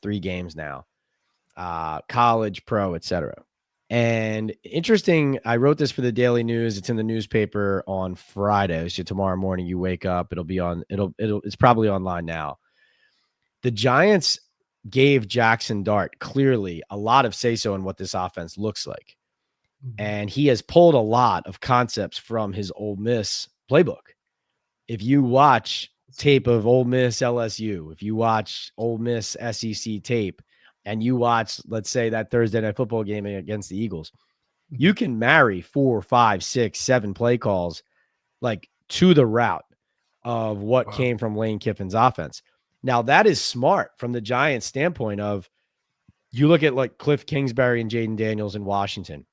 3 games now, college, pro, etc. And interesting, I wrote this for the Daily News. It's in the newspaper on Friday. So tomorrow morning you wake up, it's probably online now. The Giants gave Jackson Dart clearly a lot of say-so in what this offense looks like. Mhm. And he has pulled a lot of concepts from his Ole Miss playbook. If you watch That's tape good. of Ole Miss LSU, if you watch Ole Miss SEC tape, and you watch, let's say, that Thursday night football game against the Eagles, you Mhm. can marry 4, 5, 6, 7 play calls like to the route of what Wow. came from Lane Kiffin's offense. Now, that is smart from the Giants' standpoint of you look at like Cliff Kingsbury and Jaden Daniels in Washington.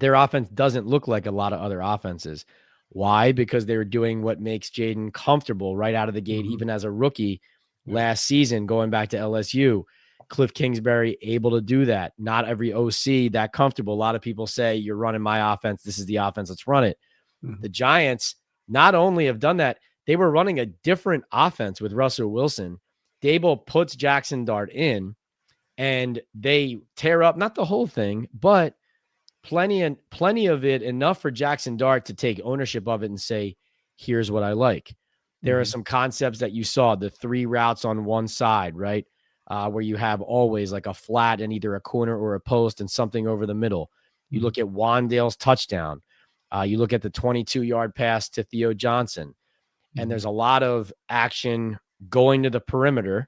Their offense doesn't look like a lot of other offenses. Why? Because they're doing what makes Jaden comfortable right out of the gate, Mhm. even as a rookie Yeah. last season, going back to LSU. Cliff Kingsbury able to do that. Not every OC that comfortable. A lot of people say, you're running my offense. This is the offense. Let's run it. Mhm. The Giants not only have done that, they were running a different offense with Russell Wilson. Dable puts Jackson Dart in and they tear up, not the whole thing, but plenty of it, enough for Jackson Dart to take ownership of it and say, here's what I like. There are Mhm. some concepts that you saw, the 3 routes on one side, right? Where you have always like a flat and either a corner or a post and something over the middle. You Mhm. look at Wandale's touchdown. You look at the 22-yard pass to Theo Johnson, and Mhm. there's a lot of action going to the perimeter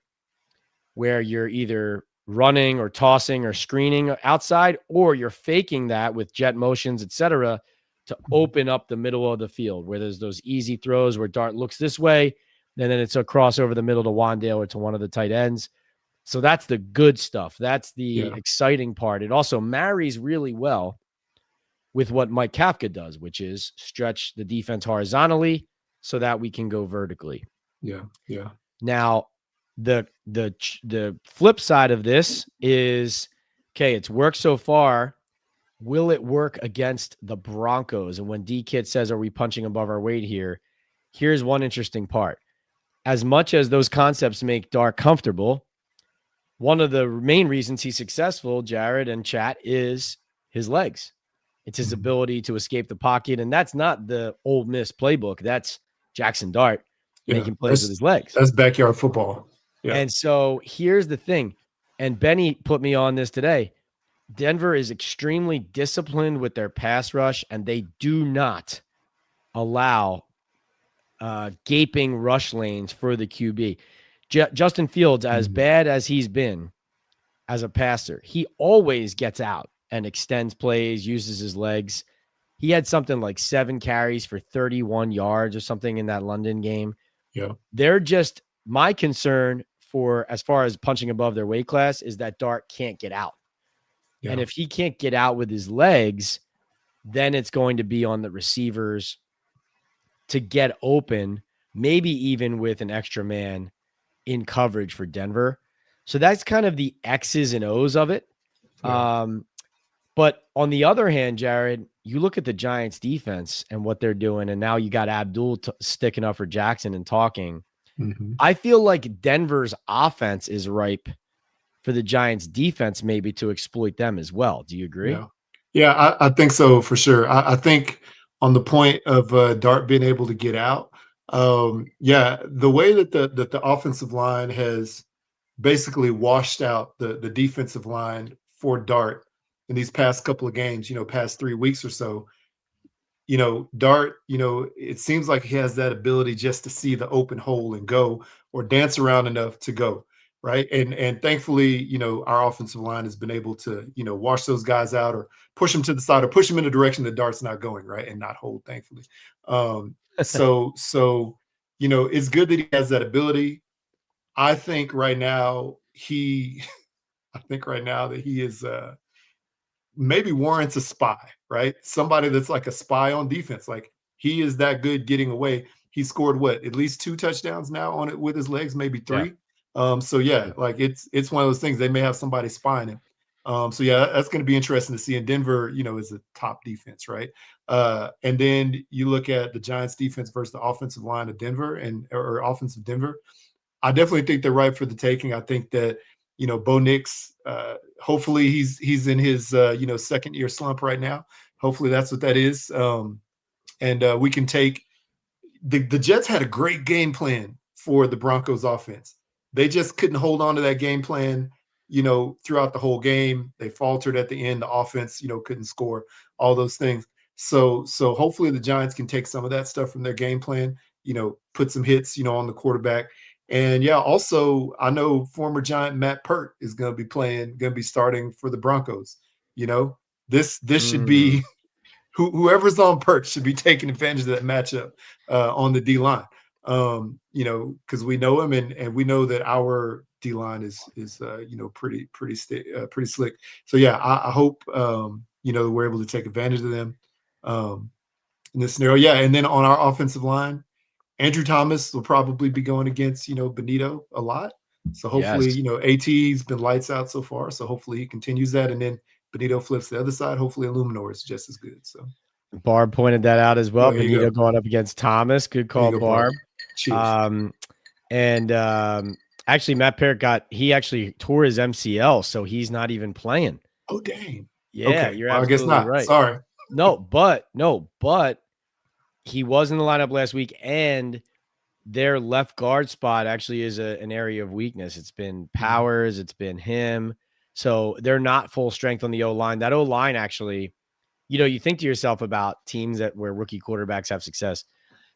where you're either running or tossing or screening outside, or you're faking that with jet motions, etc., to Mhm. open up the middle of the field where there's those easy throws where Dart looks this way, and then it's a cross over the middle to Wandale or to one of the tight ends. So that's the good stuff. That's the Yeah. exciting part. It also marries really well with what Mike Kafka does, which is stretch the defense horizontally so that we can go vertically. Yeah. Yeah. Now, the flip side of this is okay, it's worked so far. Will it work against the Broncos? And when D Kid says, are we punching above our weight here? Here's one interesting part. as much as those concepts make Dart comfortable, one of the main reasons he's successful, Jared and chat, is his legs. It's his Mhm. ability to escape the pocket. And that's not the Ole Miss playbook. That's Jackson Dart Yeah, making plays with his legs. that's backyard football. Yeah, And so here's the thing. And Benny put me on this today. Denver is extremely disciplined with their pass rush, and they do not allow gaping rush lanes for the QB. Justin Fields, as Mhm. bad as he's been as a passer, he always gets out and extends plays, uses his legs. He had something like 7 carries for 31 yards or something in that London game. Yeah, They're just, my concern for as far as punching above their weight class is that Dart can't get out. And yeah, if he can't get out with his legs, then it's going to be on the receivers to get open, maybe even with an extra man in coverage for Denver. So that's kind of the X's and O's of it. yeah. Um, but on the other hand, Jared, you look at the Giants defense and what they're doing, and now you got Abdul sticking up for Jackson and talking. Mhm. I feel like Denver's offense is ripe for the Giants defense maybe to exploit them as well. Do you agree? Yeah. Yeah, I think so for sure. I think on the point of Dart being able to get out, yeah, the way that the offensive line has basically washed out the defensive line for Dart in these past couple of games, past 3 weeks or so, Dart, it seems like he has that ability just to see the open hole and go, or dance around enough to go, right? And thankfully, our offensive line has been able to, wash those guys out or push them to the side or push them in the direction that Dart's not going, right? And not hold, thankfully. So it's good that he has that ability. I think right now he I think right now that he is maybe warrants a spy, right? Somebody that's like a spy on defense. Like he is that good getting away. He scored what, at least 2 touchdowns now on it with his legs, maybe Yeah. 3. So yeah, like it's one of those things. They may have somebody spying him. So yeah, that's going to be interesting to see. And Denver, is a top defense, right? And then you look at the Giants defense versus the offensive line of Denver or offensive Denver. I definitely think they're right for the taking. I think that Bo Nix. Hopefully, he's in his second year slump right now. Hopefully, that's what that is. And we can take the Jets had a great game plan for the Broncos offense. They just couldn't hold on to that game plan, throughout the whole game. They faltered at the end. The offense, couldn't score, all those things. So hopefully the Giants can take some of that stuff from their game plan, put some hits, on the quarterback. And yeah, also I know former Giant Matt Pert is going to be starting for the Broncos. You know, this should Mm, be whoever's on perch should be taking advantage of that matchup on the D line. Because we know him and we know that our D line is pretty slick. So yeah, I hope we're able to take advantage of them in this scenario. Yeah, and then on our offensive line, Andrew Thomas will probably be going against Benito a lot. So hopefully, yes. AT's been lights out so far. So hopefully he continues that, and then Benito flips the other side. Hopefully, Illuminor is just as good. So Barb pointed that out as well. well, here you Benito go. going up against Thomas. Good There you call, go, Barb. Barb. Cheers. Um, and actually, Matt Parrott he actually tore his MCL, so he's not even playing. Oh, dang. Yeah, Okay. you're Well, I guess absolutely not. right. Sorry. No, but he was in the lineup last week, and their left guard spot actually is an area of weakness. It's been Mhm. Powers, it's been him. So they're not full strength on the O line. That O line actually, you think to yourself about teams where rookie quarterbacks have success.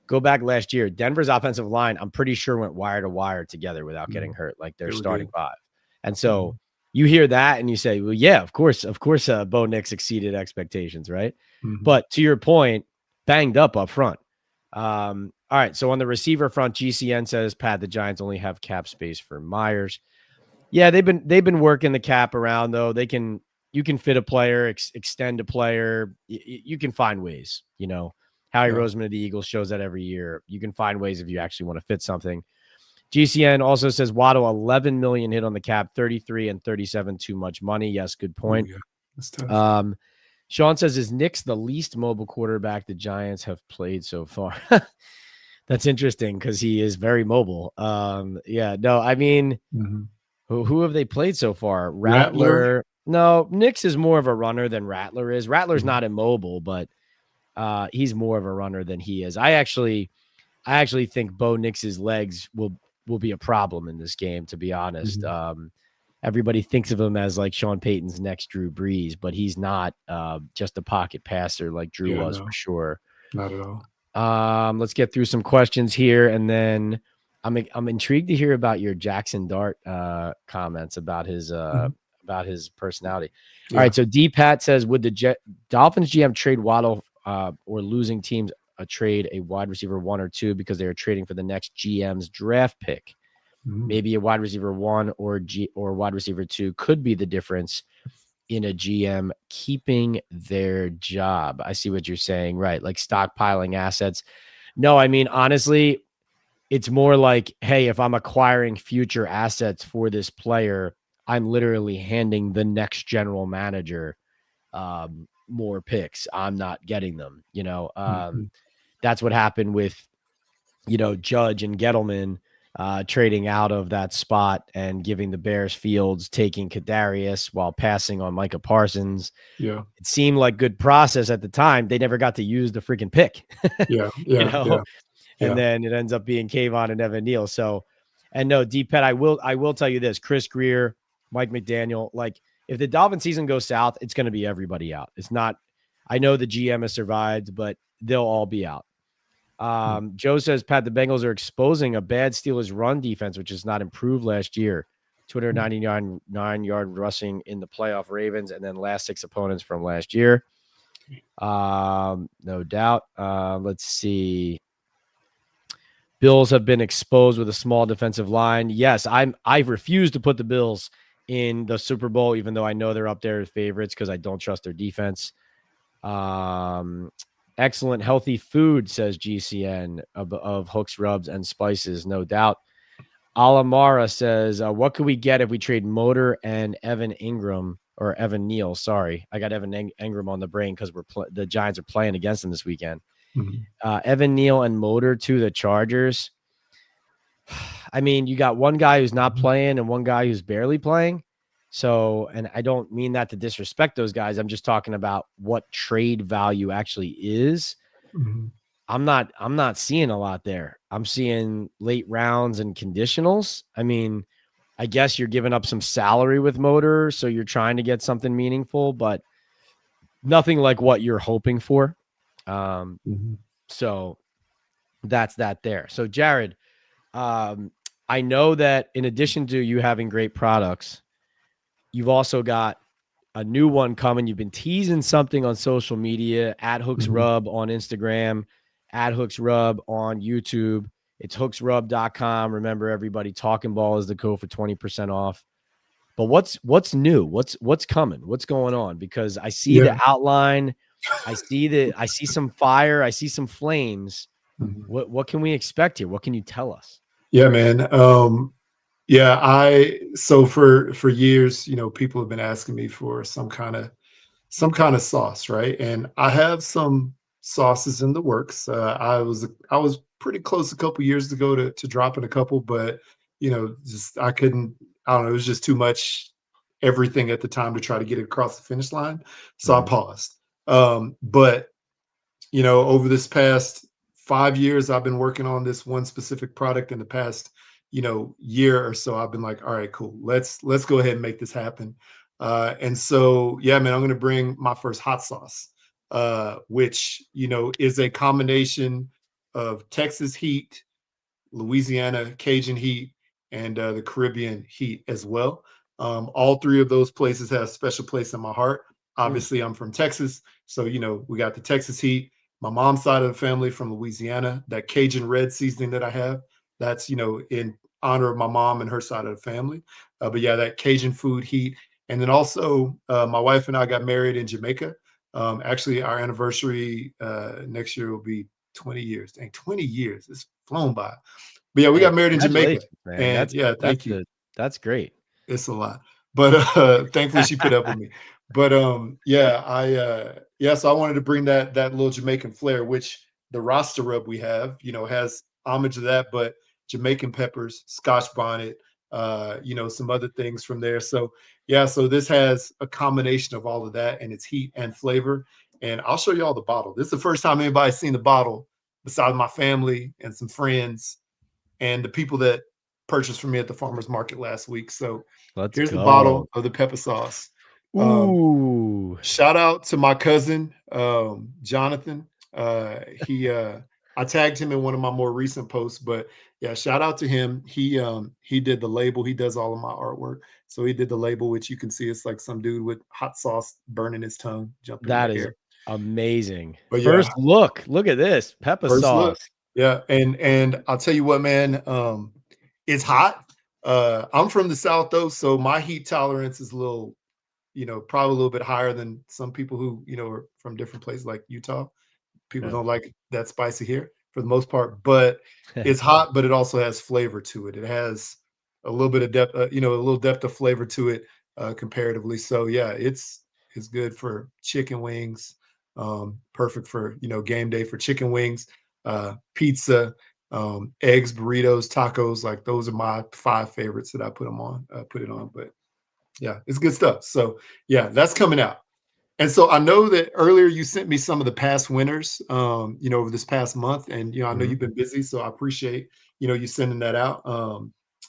Go back last year, Denver's offensive line, I'm pretty sure went wire to wire together without getting Mhm. hurt, like their They were starting good. five. And so Mhm. you hear that and you say, well, yeah, of course, Bo Nix exceeded expectations, right? Mhm. But to your point, banged up front. All right. So on the receiver front, GCN says, Pat, the Giants only have cap space for Myers. Yeah, they've been working the cap around though. You can fit a player, extend a player. You can find ways. Howie Yeah. Roseman of the Eagles shows that every year. You can find ways if you actually want to fit something. GCN also says Waddle 11 million hit on the cap, 33 and 37 too much money. Yes, good Oh, point. yeah. That's tough. Um, Sean says, is Nick's the least mobile quarterback the Giants have played so far? That's interesting because he is very mobile. Yeah, no, I mean, Mhm. who have they played so far? Rattler. Rattler. No, Nix is more of a runner than Rattler is. Rattler's Mhm. not immobile, but he's more of a runner than he is. I actually think Bo Nix's legs will be a problem in this game, to be honest. Mhm. Everybody thinks of him as like Sean Payton's next Drew Brees, but he's not just a pocket passer like Drew Yeah, was for no, sure. not at all. Let's get through some questions here, and then I'm intrigued to hear about your Jackson Dart comments Mhm. about his personality. All Yeah. right, so D Pat says, would the Dolphins GM trade Waddle or losing teams trade a wide receiver 1 or 2 because they are trading for the next GM's draft pick? Mhm. Maybe a wide receiver 1 or wide receiver 2 could be the difference in a GM keeping their job. I see what you're saying, right? Like stockpiling assets. No, I mean, honestly, it's more like, hey, if I'm acquiring future assets for this player, I'm literally handing the next general manager more picks. I'm not getting them. Mhm. That's what happened with, Judge and Gettleman trading out of that spot and giving the Bears Fields, taking Kadarius while passing on Micah Parsons. Yeah. It seemed like good process at the time. They never got to use the freaking pick, Yeah. you Yeah. know, Yeah. and Yeah. then it ends up being Kayvon and Evan Neal. So, and no, D-Pet, I will tell you this: Chris Greer, Mike McDaniel. Like, if the Dolphin season goes south, it's going to be everybody out. It's not. I know the GM has survived, but they'll all be out. Mm. Joe says, Pat, the Bengals are exposing a bad Steelers run defense, which has not improved last year. Mm. 299 yard rushing in the playoff Ravens, and then last 6 opponents from last year. No doubt. Let's see. Bills have been exposed with a small defensive line. Yes, I refuse to put the Bills in the Super Bowl, even though I know they're up there as favorites because I don't trust their defense. Um, Excellent healthy food, says GCN of hooks, rubs, and spices, no doubt. Alamara says, what could we get if we trade Motor and Evan Ingram or Evan Neal? Sorry, I got Evan Ingram on the brain because the Giants are playing against them this weekend. Mhm. Evan Neal and Motor to the Chargers. I mean, you got one guy who's not Mhm. playing and one guy who's barely playing. So, and I don't mean that to disrespect those guys. I'm just talking about what trade value actually is. Mhm. I'm not seeing a lot there. I'm seeing late rounds and conditionals. I mean, I guess you're giving up some salary with Motor, so you're trying to get something meaningful, but nothing like what you're hoping for. Um, Mhm. so that's that there. So Jared, um, I know that in addition to you having great products, you've also got a new one coming. You've been teasing something on social media at Hooks Mhm. Rub on Instagram, at Hooks Rub on YouTube. It's hooksrub.com. Remember, everybody, Talking Ball is the code for 20% off. But what's new? What's coming? What's going on? Because I see the Yeah. outline, I see some fire, I see some flames. Mhm. What can we expect here? What can you tell us? Yeah, man. Yeah, so for years, people have been asking me for some kind of sauce, right? And I have some sauces in the works. I was pretty close a couple years ago to dropping a couple, but just I couldn't. I don't know. It was just too much everything at the time to try to get it across the finish line, so I Mhm. paused. But over this past 5 years, I've been working on this one specific product. In the past, year or so, I've been like, all right, cool. Let's go ahead and make this happen. And so, yeah, man, I'm going to bring my first hot sauce, which is a combination of Texas heat, Louisiana Cajun heat, and the Caribbean heat as well. All three of those places have a special place in my heart. Mm. Obviously, I'm from Texas, so we got the Texas heat. My mom's side of the family from Louisiana. That Cajun red seasoning that I have, that's in honor of my mom and her side of the family. But yeah, that Cajun food heat, and then also my wife and I got married in Jamaica. Actually, our anniversary next year will be 20 years. Dang, 20 years. It's flown by. But yeah, we Hey, got married in Jamaica. congratulations, man. And That's yeah, that's thank you. the that's great. It's a lot. But thankfully she put up with me. But yeah, so I wanted to bring that little Jamaican flair, which the Rasta rub we have, has homage to that, but Jamaican peppers, Scotch bonnet, some other things from there. So yeah, so this has a combination of all of that and its heat and flavor. And I'll show you all the bottle. This is the first time anybody's seen the bottle besides my family and some friends and the people that purchased from me at the farmer's market last week. So Let's here's the go. bottle of the pepper sauce. Um, Ooh, Shout out to my cousin, Jonathan. He I tagged him in one of my more recent posts, but yeah, shout out to him. He did the label. He does all of my artwork. So he did the label, which you can see it's like some dude with hot sauce burning his tongue, jumping in that the is air. amazing. But yeah, First look. Look at this pepper first look. sauce. Yeah, and I'll tell you what, man, it's hot. I'm from the South though, so my heat tolerance is a little, probably a little bit higher than some people who, are from different places like Utah. People Yeah. don't like that spicy here for the most part, but it's hot, but it also has flavor to it. It has a little bit of depth, a little depth of flavor to it comparatively. So yeah, it's good for chicken wings. Perfect for game day for chicken wings, pizza, eggs, burritos, tacos. Like those are my five favorites that I put it on. But yeah, it's good stuff. So yeah, that's coming out. And so I know that earlier you sent me some of the past winners, over this past month, and I know Mhm. you've been busy, so I appreciate you sending that out.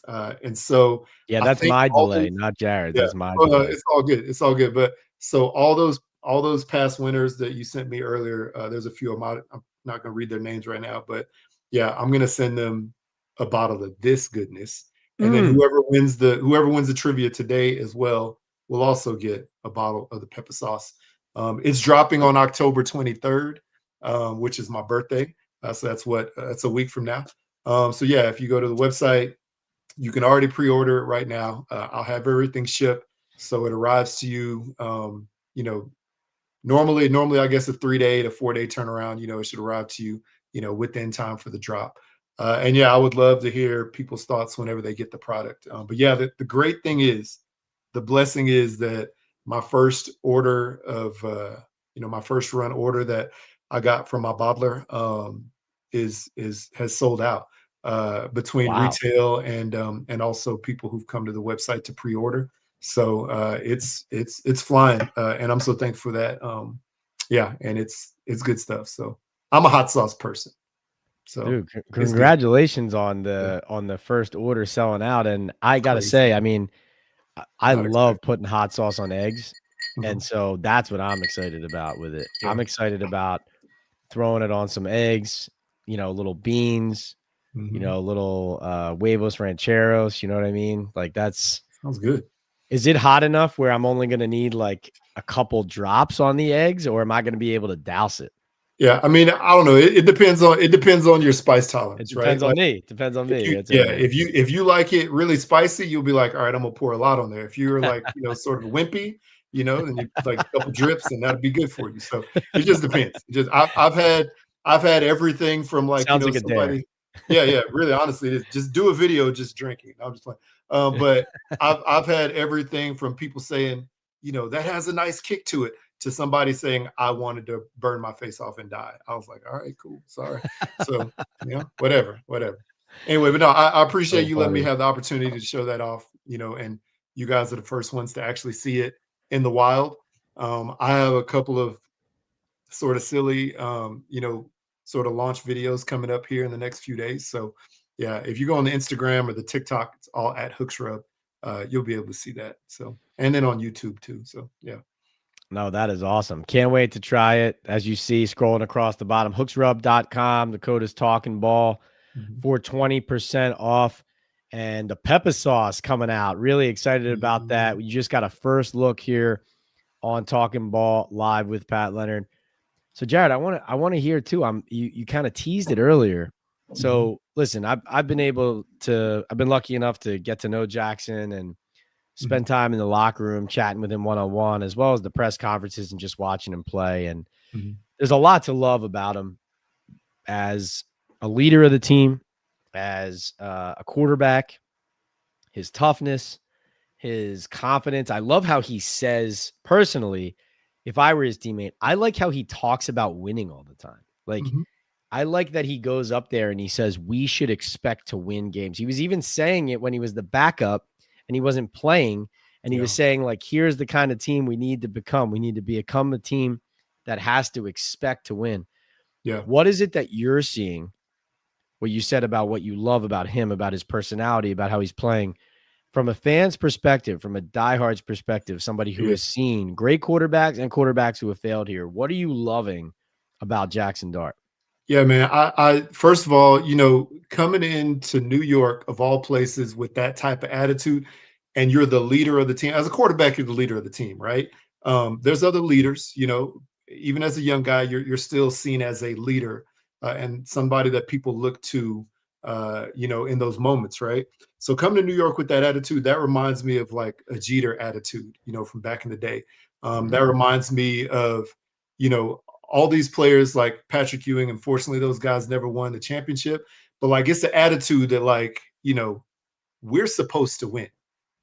And so Yeah, I that's think my all delay, those, not Jared's. yeah, That's my oh no, delay. it's all good, it's all good. But so all those past winners that you sent me earlier, there's a few of them. I'm not going to read their names right now, but yeah, I'm going to send them a bottle of this goodness, and then Mm. whoever wins the trivia today as well will also get a bottle of the pepper sauce. It's dropping on October 23rd, which is my birthday. So that's a week from now. So yeah, if you go to the website, you can already pre-order it right now. I'll have everything shipped, so it arrives to you. Normally, I guess a 3-day to 4-day turnaround. It should arrive to you, within time for the drop. And yeah, I would love to hear people's thoughts whenever they get the product. But yeah, the great thing is, the blessing is that my first order of, my first run order that I got from my bottler is has sold out between Wow. retail and also people who've come to the website to pre-order. So it's flying, and I'm so thankful for that. Yeah, and it's good stuff. So I'm a hot sauce person, so Dude, it's good. congratulations on Yeah, the first order selling out, and I it's gotta crazy. say, I mean, I Not love expecting. putting hot sauce on eggs, Mhm. and so that's what I'm excited about with it. Yeah. I'm excited about throwing it on some eggs, little beans, Mhm. little, huevos rancheros, you know what I mean? Like, Sounds good. is it hot enough where I'm only gonna need, like, a couple drops on the eggs, or am I gonna be able to douse it? Yeah, I mean, I don't know. It depends on your spice It tolerance, right? depends Like on me, depends on if me, you that's yeah, right. if you like it really spicy, you'll be like, all right, I'm gonna pour a lot on there. If you're like, sort of wimpy, then you like a couple drips and that'll be good for you. So it just depends. It just I've had everything from like, Sounds like a dare. somebody, yeah, yeah, really honestly, it is just do a video just drinking. I'm just playing. But I've had everything from people saying, that has a nice kick to it, to somebody saying I wanted to burn my face off and die. I was like, all right, cool, sorry. So whatever, whatever. Anyway, but no, I appreciate So you letting me funny. have the opportunity to show that off, and you guys are the first ones to actually see it in the wild. I have a couple of sort of silly, sort of launch videos coming up here in the next few days. So yeah, if you go on the Instagram or the TikTok, it's all at Hooksrub. You'll be able to see that. So, and then on YouTube too. So yeah. No, that is awesome. Can't wait to try it. As you see, scrolling across the bottom, hooksrub.com. The code is talking ball Mhm. for 20% off. And the pepper sauce coming out. Really excited about that. Mhm. We just got a first look here on Talking Ball live with Pat Leonard. So Jared, I want to hear too. You kind of teased it earlier. Mhm. So listen, I've been lucky enough to get to know Jackson and Mhm. spend time in the locker room chatting with him one on one, as well as the press conferences and just watching him play. And Mhm. there's a lot to love about him as a leader of the team, as a quarterback, his toughness, his confidence. I love how he says personally, if I were his teammate, I like how he talks about winning all the time. Like Mhm. I like that he goes up there and he says, we should expect to win games. He was even saying it when he was the backup and he wasn't playing. And he Yeah, was saying, like, here's the kind of team we need to become. We need to become a team that has to expect to win. yeah. What is it that you're seeing? What you said about what you love about him, about his personality, about how he's playing from a fan's perspective, from a diehard's perspective, somebody who Yeah. has seen great quarterbacks and quarterbacks who have failed here. What are you loving about Jackson Dart? Yeah, man. I first of all, coming into New York of all places with that type of attitude, and you're the leader of the team. As a quarterback, you're the leader of the team, right? There's other leaders, even as a young guy, you're still seen as a leader and somebody that people look to, in those moments, right? So coming to New York with that attitude, that reminds me of like a Jeter attitude, from back in the day. That reminds me of, you know, all these players like Patrick Ewing, unfortunately, those guys never won the championship. But like it's the attitude that like, we're supposed to win.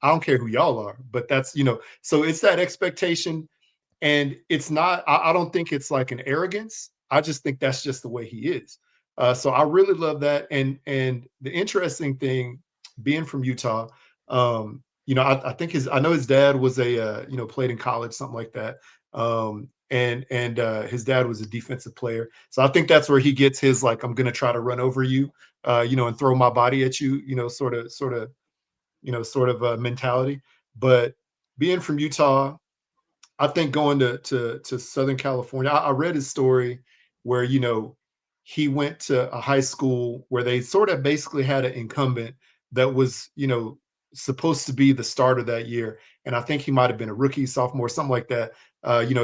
I don't care who y'all are, but that's, so it's that expectation. And it's not, I don't think it's like an arrogance. I just think that's just the way he is. So I really love that. And the interesting thing, being from Utah, I think I know his dad was played in college, something like that. And his dad was a defensive player. So I think that's where he gets his like, I'm gonna try to run over you, and throw my body at you, sort of mentality. But being from Utah, I think going to Southern California, I read his story where he went to a high school where they sort of basically had an incumbent that was supposed to be the starter that year, and I think he might have been a rookie, sophomore, something like that.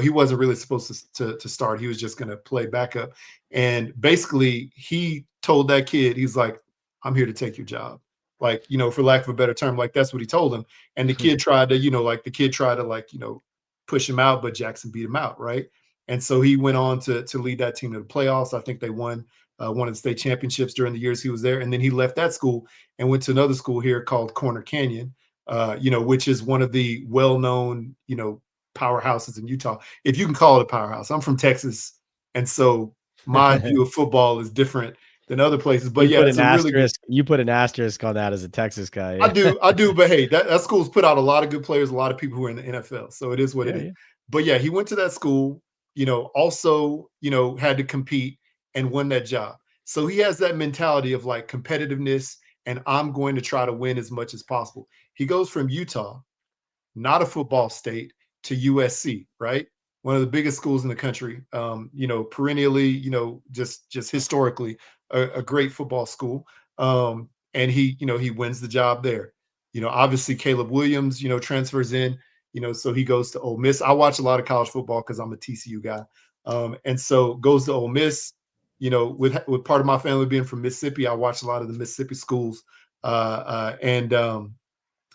He wasn't really supposed to start. He was just going to play backup, and basically he told that kid, he's like, "I'm here to take your job." Like, for lack of a better term, like that's what he told him. And the kid tried to, push him out, but Jackson beat him out, right? And so he went on to lead that team to the playoffs. I think they won one of the state championships during the years he was there. And then he left that school and went to another school here called Corner Canyon, which is one of the well-known, powerhouses in Utah, if you can call it a powerhouse. I'm from Texas, and so my view of football is different than other places. But You yeah, put it's an a really good. asterisk. You put an asterisk on that as a Texas guy. I Yeah. do, I do, but hey, that school's put out a lot of good players, a lot of people who are in the NFL. So it is what it Yeah. is. Yeah. But yeah, he went to that school, also, had to compete and won that job. So he has that mentality of like competitiveness and I'm going to try to win as much as possible. He goes from Utah, not a football state, to USC, right? One of the biggest schools in the country. Perennially, just historically, a great football school. And he wins the job there. Obviously Caleb Williams, transfers in. So he goes to Ole Miss. I watch a lot of college football because I'm a TCU guy, and so goes to Ole Miss. With part of my family being from Mississippi, I watch a lot of the Mississippi schools, and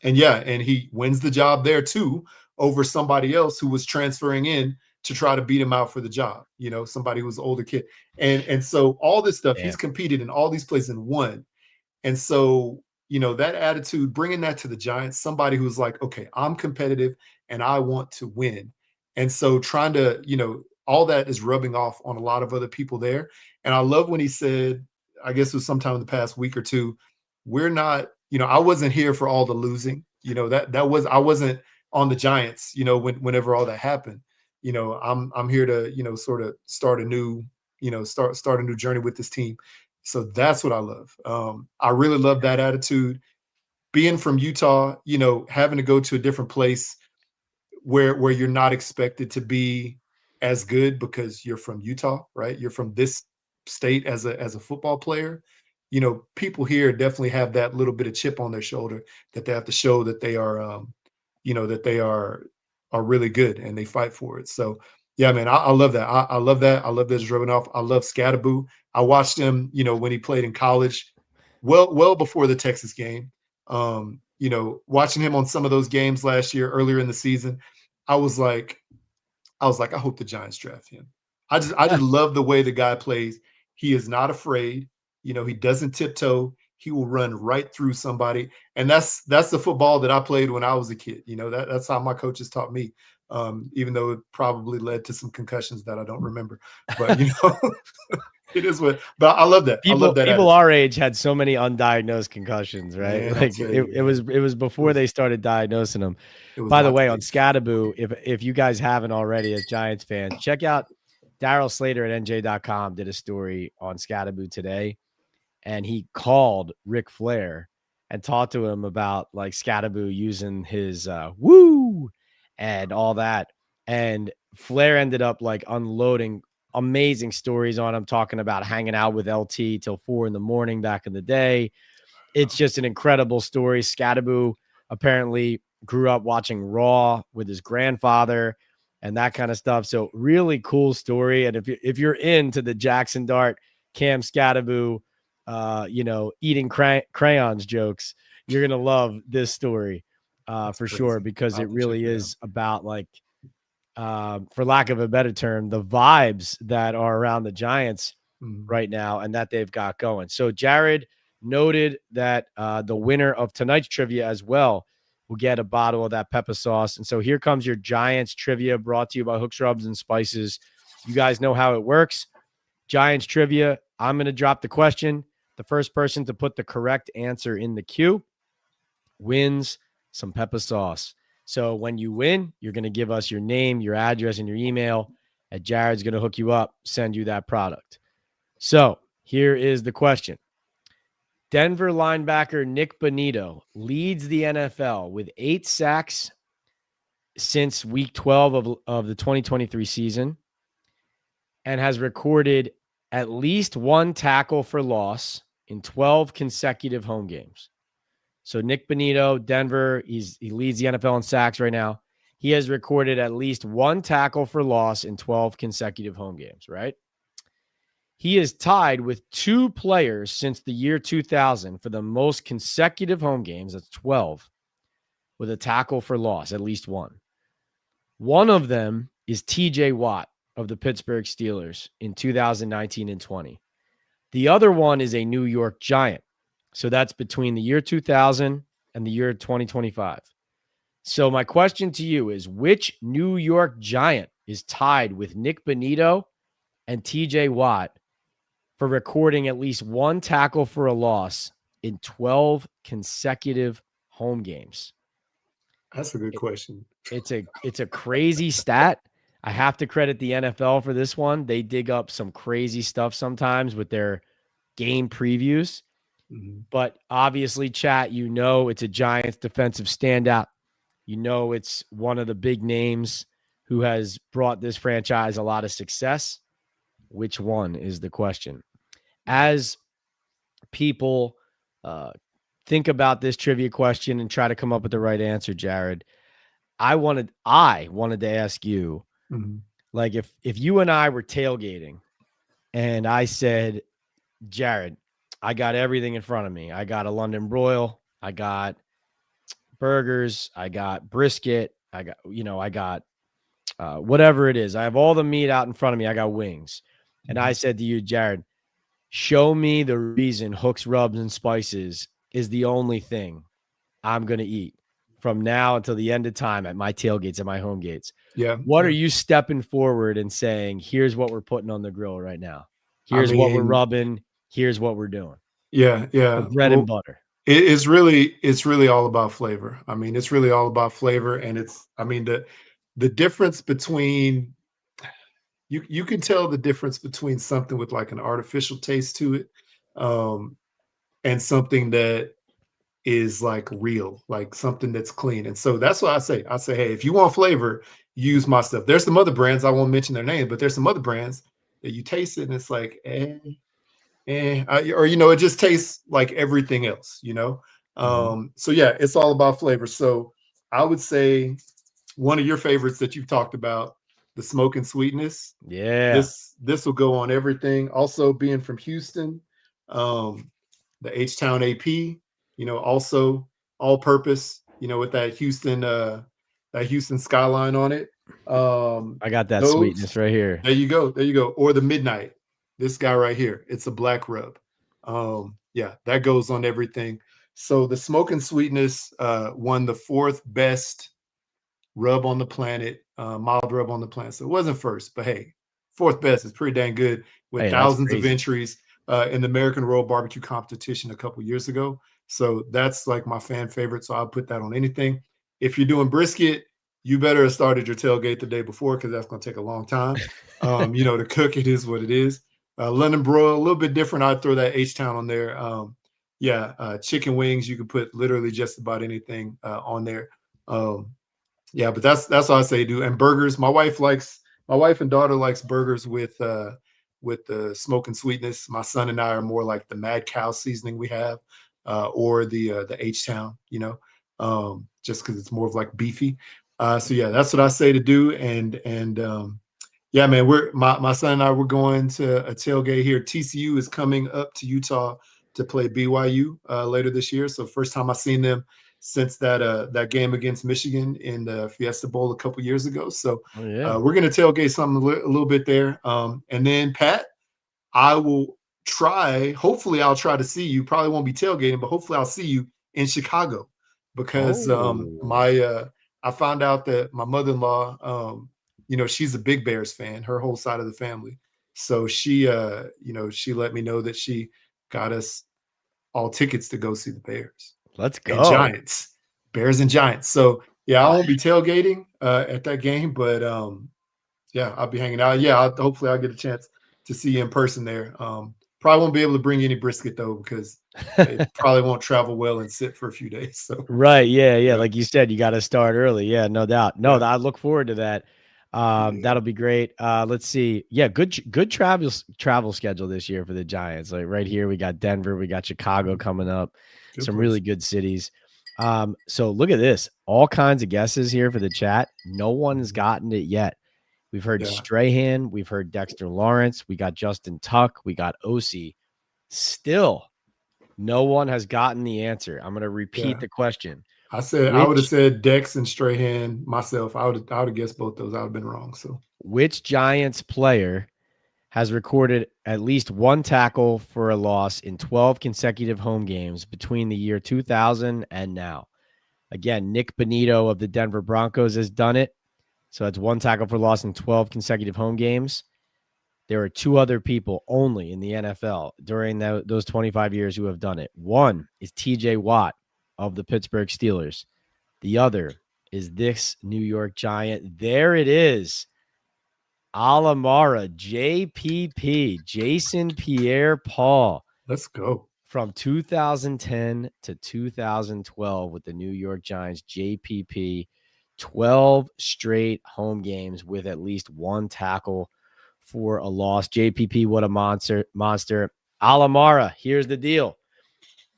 yeah, and he wins the job there too over somebody else who was transferring in to try to beat him out for the job. Somebody who was an older kid, and so all this stuff he's Damn. competed in all these places and won. And so, that attitude, bringing that to the Giants, somebody who's like, okay, I'm competitive and I want to win. And so trying to, all that is rubbing off on a lot of other people there. And I love when he said, I guess it was sometime in the past week or two, we're not, I wasn't here for all the losing. I wasn't on the Giants, whenever all that happened. I'm here to, sort of start a new, start a new journey with this team. So that's what I love. I really love that attitude. Being from Utah, having to go to a different place where you're not expected to be as good because you're from Utah, right? You're from this state as a football player. People here definitely have that little bit of chip on their shoulder that they have to show that they are, that they are really good and they fight for it. So yeah, man, I love that. I love that. I love this rubbing off. I love Scatterboo. I watched him, when he played in college, well before the Texas game. Watching him on some of those games last year, earlier in the season, I was like, I hope the Giants draft him. I just love the way the guy plays. He is not afraid. He doesn't tiptoe. He will run right through somebody, and that's the football that I played when I was a kid. That's how my coaches taught me. even though it probably led to some concussions that I don't remember. But it is what. But I love that. I love that People attitude. our age had so many undiagnosed concussions, right? Man, I Like tell you, it man, was it before was they started diagnosing them. it was By the hot way, on takes. Scadaboo, if you guys haven't already as Giants fans, check out Daryl Slater at NJ.com did a story on Scadaboo today, and he called Ric Flair and talked to him about like Scadaboo using his woo and all that. And Flair ended up like unloading amazing stories on him, talking about hanging out with LT till 4 a.m. back in the day. It's just an incredible story. Scadaboo apparently grew up watching Raw with his grandfather and that kind of stuff. So really cool story. And if you're into the Jackson Dart, Cam Scadaboo, eating crayons jokes, you're gonna love this story That's for sure, crazy. because I'll it have to check really that out. is about like, for lack of a better term, the vibes that are around the Giants Mhm. right now and that they've got going. So Jared noted that the winner of tonight's trivia as well will get a bottle of that pepper sauce. And so here comes your Giants trivia brought to you by Hooks, Rubs, and Spices. You guys know how it works. Giants trivia. I'm going to drop the question. The first person to put the correct answer in the queue wins some pepper sauce. So when you win, you're going to give us your name, your address, and your email. And Jared's going to hook you up, send you that product. So here is the question. Denver linebacker Nick Bonito leads the NFL with 8 sacks since week 12 of the 2023 season and has recorded at least 1 tackle for loss in 12 consecutive home games. So Nick Bonito, Denver, he leads the NFL in sacks right now. He has recorded at least 1 tackle for loss in 12 consecutive home games, right? He is tied with 2 players since the year 2000 for the most consecutive home games. That's 12 with a tackle for loss, at least one. One of them is TJ Watt of the Pittsburgh Steelers in 2019 and 20. The other one is a New York Giant. So that's between the year 2000 and the year 2025. So my question to you is, which New York Giant is tied with Nick Bonito and TJ Watt for recording at least 1 tackle for a loss in 12 consecutive home games? That's a good It, question. it's a crazy stat. I have to credit the NFL for this one. They dig up some crazy stuff sometimes with their game previews. Mhm. But obviously, chat, it's a Giants defensive standout. It's one of the big names who has brought this franchise a lot of success. Which one is the question? As people think about this trivia question and try to come up with the right answer, Jared, I wanted to ask you, Mhm. like, if you and I were tailgating and I said, Jared, I got everything in front of me. I got a London broil, I got burgers, I got brisket, I got whatever it is. I have all the meat out in front of me. I got wings. And I Mhm. said to you, Jared, show me the reason Hooks, Rubs, and Spices is the only thing I'm going to eat from now until the end of time at my tailgates, at my home gates. Yeah, What are yeah. you stepping forward and saying, here's what we're putting on the grill right now? I Here's what we're mean, rubbing. Here's what we're doing. yeah, The yeah. bread and Well, butter. it's really all about flavor. I mean, it's really all about flavor, and I mean, the difference between you can tell the difference between something with like an artificial taste to it, um, and something that is like real, like something that's clean. And so that's what I say. I say, hey, if you want flavor, use my stuff. There's some other brands, I won't mention their name, but there's some other brands that you taste it and it's like, or it just tastes like everything else. Mhm. So yeah, it's all about flavor. So I would say one of your favorites that you've talked about, the smoke and sweetness. Yeah. This will go on everything. Also, being from Houston, um, the H Town AP, also all purpose, with that Houston skyline on it. I got that Those sweetness right here. There you go, there you go. Or the midnight. This guy right here, it's a black rub. Yeah, that goes on everything. So the smoke and sweetness won the fourth best rub on the planet, mild rub on the planet. So it wasn't first, but hey, fourth best is pretty dang good with Hey, that's thousands of crazy. entries in the American Royal Barbecue competition a couple years ago. So that's like my fan favorite. So I'll put that on anything. If you're doing brisket, you better have started your tailgate the day before because that's going to take a long time. To cook, it is what it is. London broil, a little bit different. I'd throw that H Town on there. Chicken wings, you can put literally just about anything on there. Um, yeah, but that's all I say, do. And burgers. My wife and daughter likes burgers with the smoke and sweetness. My son and I are more like the mad cow seasoning we have, or the H Town, just because it's more of like beefy. So yeah, that's what I say to do. And yeah, man, we're my son and I we're going to a tailgate here. TCU is coming up to Utah to play BYU later this year. So first time I've seen them since that game against Michigan in the Fiesta Bowl a couple years ago. So Oh yeah. we're gonna tailgate something a little bit there. And then Pat, I will try. Hopefully, I'll try to see you. Probably won't be tailgating, but hopefully, I'll see you in Chicago because Oh, my I found out that my mother-in-law, she's a big Bears fan. Her whole side of the family. So she let me know that she got us all tickets to go see the Bears let's and go. Giants, Bears and Giants. So yeah, I Wow. won't be tailgating at that game, but yeah, I'll be hanging out. Yeah, hopefully I'll get a chance to see you in person there. Probably won't be able to bring you any brisket though because it probably won't travel well and sit for a few days. So Right. Yeah. Yeah. yeah, Like you said, you got to start early. Yeah. No doubt. No, yeah, I look forward to that. yeah. That'll be great. Let's see. Yeah. Good travel schedule this year for the Giants. Like right here, we got Denver, we got Chicago Mhm. coming up, Good some really place. good cities. So look at this. All kinds of guesses here for the chat. No one's Mhm. gotten it yet. We've heard Yeah, Strahan, we've heard Dexter Lawrence, we got Justin Tuck, we got OC. Still, no one has gotten the answer. I'm going to repeat yeah. the question. I would have Which said Dex and Strahan myself. I would have guessed both those. I would have been wrong. So which Giants player has recorded at least one tackle for a loss in 12 consecutive home games between the year 2000 and now? Again, Nick Bonito of the Denver Broncos has done it. So that's one tackle for loss in 12 consecutive home games. There are two other people only in the NFL during those 25 years who have done it. One is TJ Watt of the Pittsburgh Steelers. The other is this New York Giant. There it is. Alamara, JPP, Jason Pierre Paul let's go. from 2010 to 2012 with the New York Giants. JPP, 12 straight home games with at least one tackle for a loss. JPP, what a monster. Alamara, here's the deal.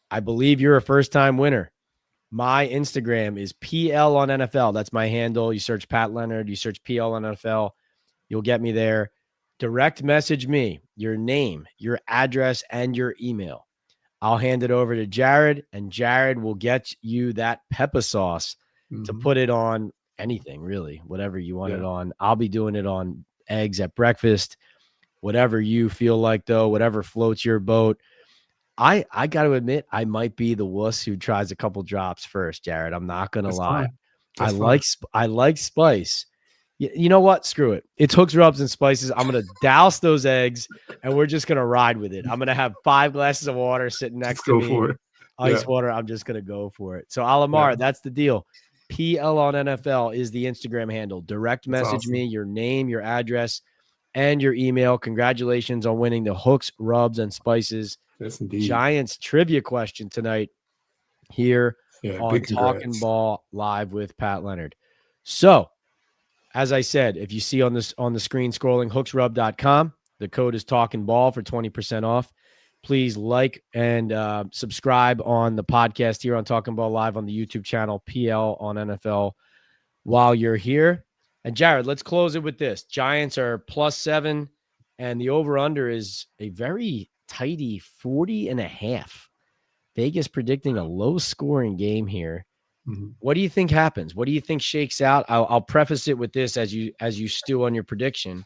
I believe you're a first time winner. My Instagram is PL on NFL. That's my handle. You search Pat Leonard, you search PL on NFL, you'll get me there. Direct message me your name, your address, and your email. I'll hand it over to Jared, and Jared will get you that pepper sauce to Hmm. put it on anything, really, whatever you want it Yeah, on. I'll be doing it on eggs at breakfast, whatever you feel like, though, whatever floats your boat. I got to admit, I might be the wuss who tries a couple drops first, Jared. I'm not gonna that's lie. fine. That's fine. I like spice. You know what? Screw it. It's hooks, rubs, and spices. I'm gonna douse those eggs, and we're just gonna ride with it. I'm gonna have 5 glasses of water sitting Just next to go me, for it. ice Yeah, water. I'm just gonna go for it. So yeah. Alamar, that's the deal. PL on NFL is the Instagram handle. Direct That's message me awesome. your name, your address, and your email. Congratulations on winning the hooks, rubs, and spices Yes, indeed. Giants trivia question tonight here Yeah, on big Talking congrats. Ball Live with Pat Leonard. So, as I said, if you see on the screen scrolling hooksrub.com, the code is Talking Ball for 20% off. Please like and subscribe on the podcast here on Talking Ball Live on the YouTube channel, PL on NFL, while you're here. And Jared, let's close it with this. Giants are +7, and the over-under is a very tidy 40 and a half. Vegas predicting a low scoring game here. Mhm. What do you think happens? What do you think shakes out? I'll preface it with this as you stew on your prediction.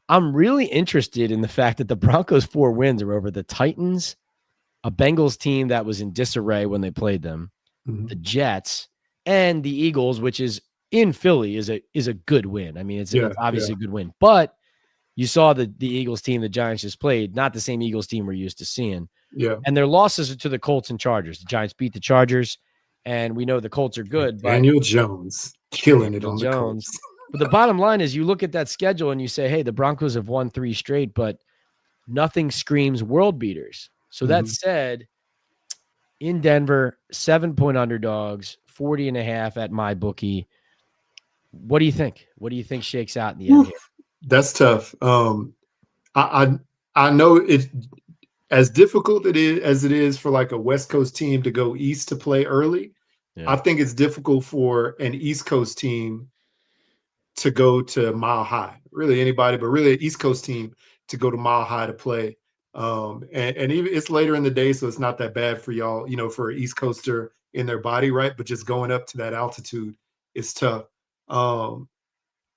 I'm really interested in the fact that the Broncos' 4 wins are over the Titans, a Bengals team that was in disarray when they played them, Mhm. the Jets, and the Eagles, which is in Philly is a good win. I mean, Yeah, it's yeah, obviously a good win, but you saw the Eagles team the Giants just played, not the same Eagles team we're used to seeing. yeah. And their losses are to the Colts and Chargers. The Giants beat the Chargers, and we know the Colts are And good, but Daniel Jones killing it Daniel on the Jones. Colts. But the bottom line is you look at that schedule and you say, hey, the Broncos have won 3 straight, but nothing screams world beaters. So that Mhm. said, in Denver, 7-point underdogs, 40.5 at my bookie. What do you think? What do you think shakes out in the end Whew, here? that's tough. I I know it as difficult it is as it is for like a West Coast team to go east to play early. Yeah. I think it's difficult for an East Coast team to go to Mile High. Really anybody, but really an East Coast team to go to Mile High to play. And even it's later in the day, so it's not that bad for y'all, for an East Coaster in their body, right? But just going up to that altitude is tough. Um,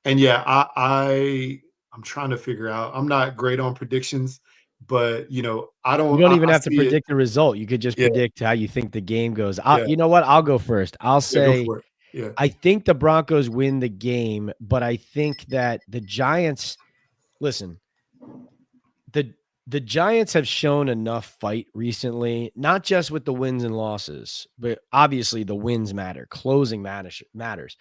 and yeah, I'm trying to figure out. I'm not great on predictions, but I You don't. don't even I have to see it. predict the result. You could just Yeah, predict how you think the game goes. yeah, You know what? I'll go first. I'll yeah. Go say for it. Yeah. I think the Broncos win the game, but I think that the Giants listen, the the Giants have shown enough fight recently, not just with the wins and losses, but obviously the wins matter. Closing matters. Mhm,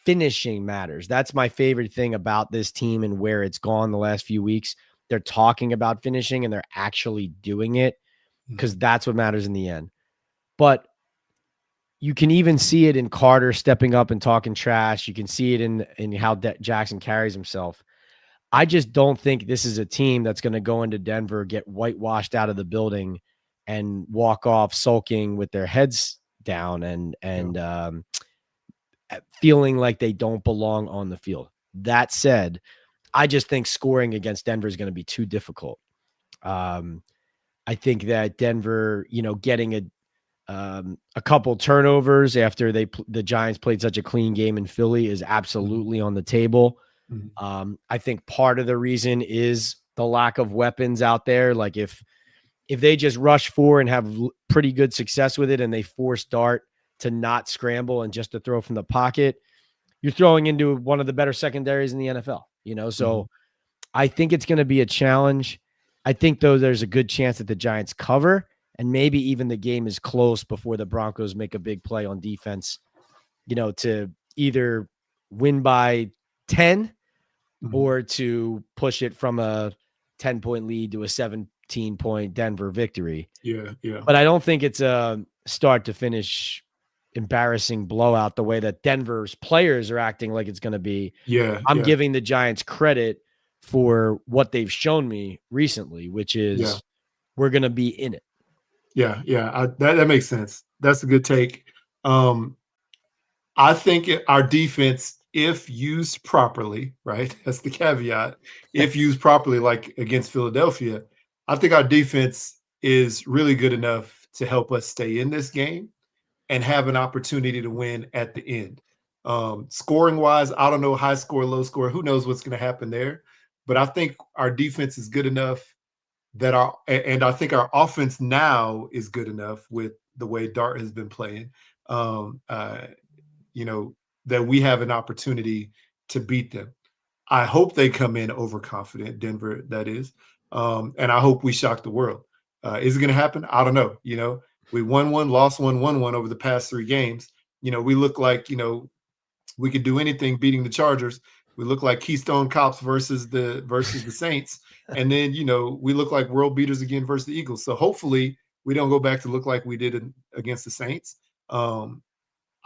Finishing matters. That's my favorite thing about this team and where it's gone the last few weeks. They're talking about finishing and they're actually doing it because mhm, that's what matters in the end. But you can even see it in Carter stepping up and talking trash. You can see it in how Jackson carries himself. I just don't think this is a team that's going to go into Denver, get whitewashed out of the building, and walk off sulking with their heads down yeah. and feeling like they don't belong on the field. That said, I just think scoring against Denver is going to be too difficult. Um, I think that Denver, getting a couple turnovers after the Giants played such a clean game in Philly is Mhm, absolutely on the table. mhm, I think part of the reason is the lack of weapons out there. Like if they just rush four and have pretty good success with it, and they force Dart to not scramble and just to throw from the pocket, you're throwing into one of the better secondaries in the NFL. mhm. So I think it's going to be a challenge. I think though there's a good chance that the Giants cover, and maybe even the game is close before the Broncos make a big play on defense. To either win by 10 Mhm. or to push it from a 10-point lead to a 17-point Denver victory. Yeah, yeah, But I don't think it's a start to finish embarrassing blowout the way that Denver's players are acting like it's going to be. yeah, I'm yeah, giving the Giants credit for what they've shown me recently, which yeah, is we're going to be in it. yeah, yeah. That makes sense. That's a good take. Um, I think our defense, if used properly, right? That's the caveat. If used properly, like against Philadelphia, I think our defense is really good enough to help us stay in this game and have an opportunity to win at the end. Scoring wise, I don't know, high score, low score, who knows what's going to happen there. But I think our defense is good enough and I think our offense now is good enough with the way Dart has been playing. Um, uh, you know, that we have an opportunity to beat them. I hope they come in overconfident, Denver, that is. And I hope we shock the world. Is it going to happen? I don't know. We won one, lost one, won one over the past 3 games. We look like, we could do anything beating the Chargers. We look like Keystone Cops versus the Saints. And then, we look like world beaters again versus the Eagles. So hopefully we don't go back to look like we did against the Saints. Um,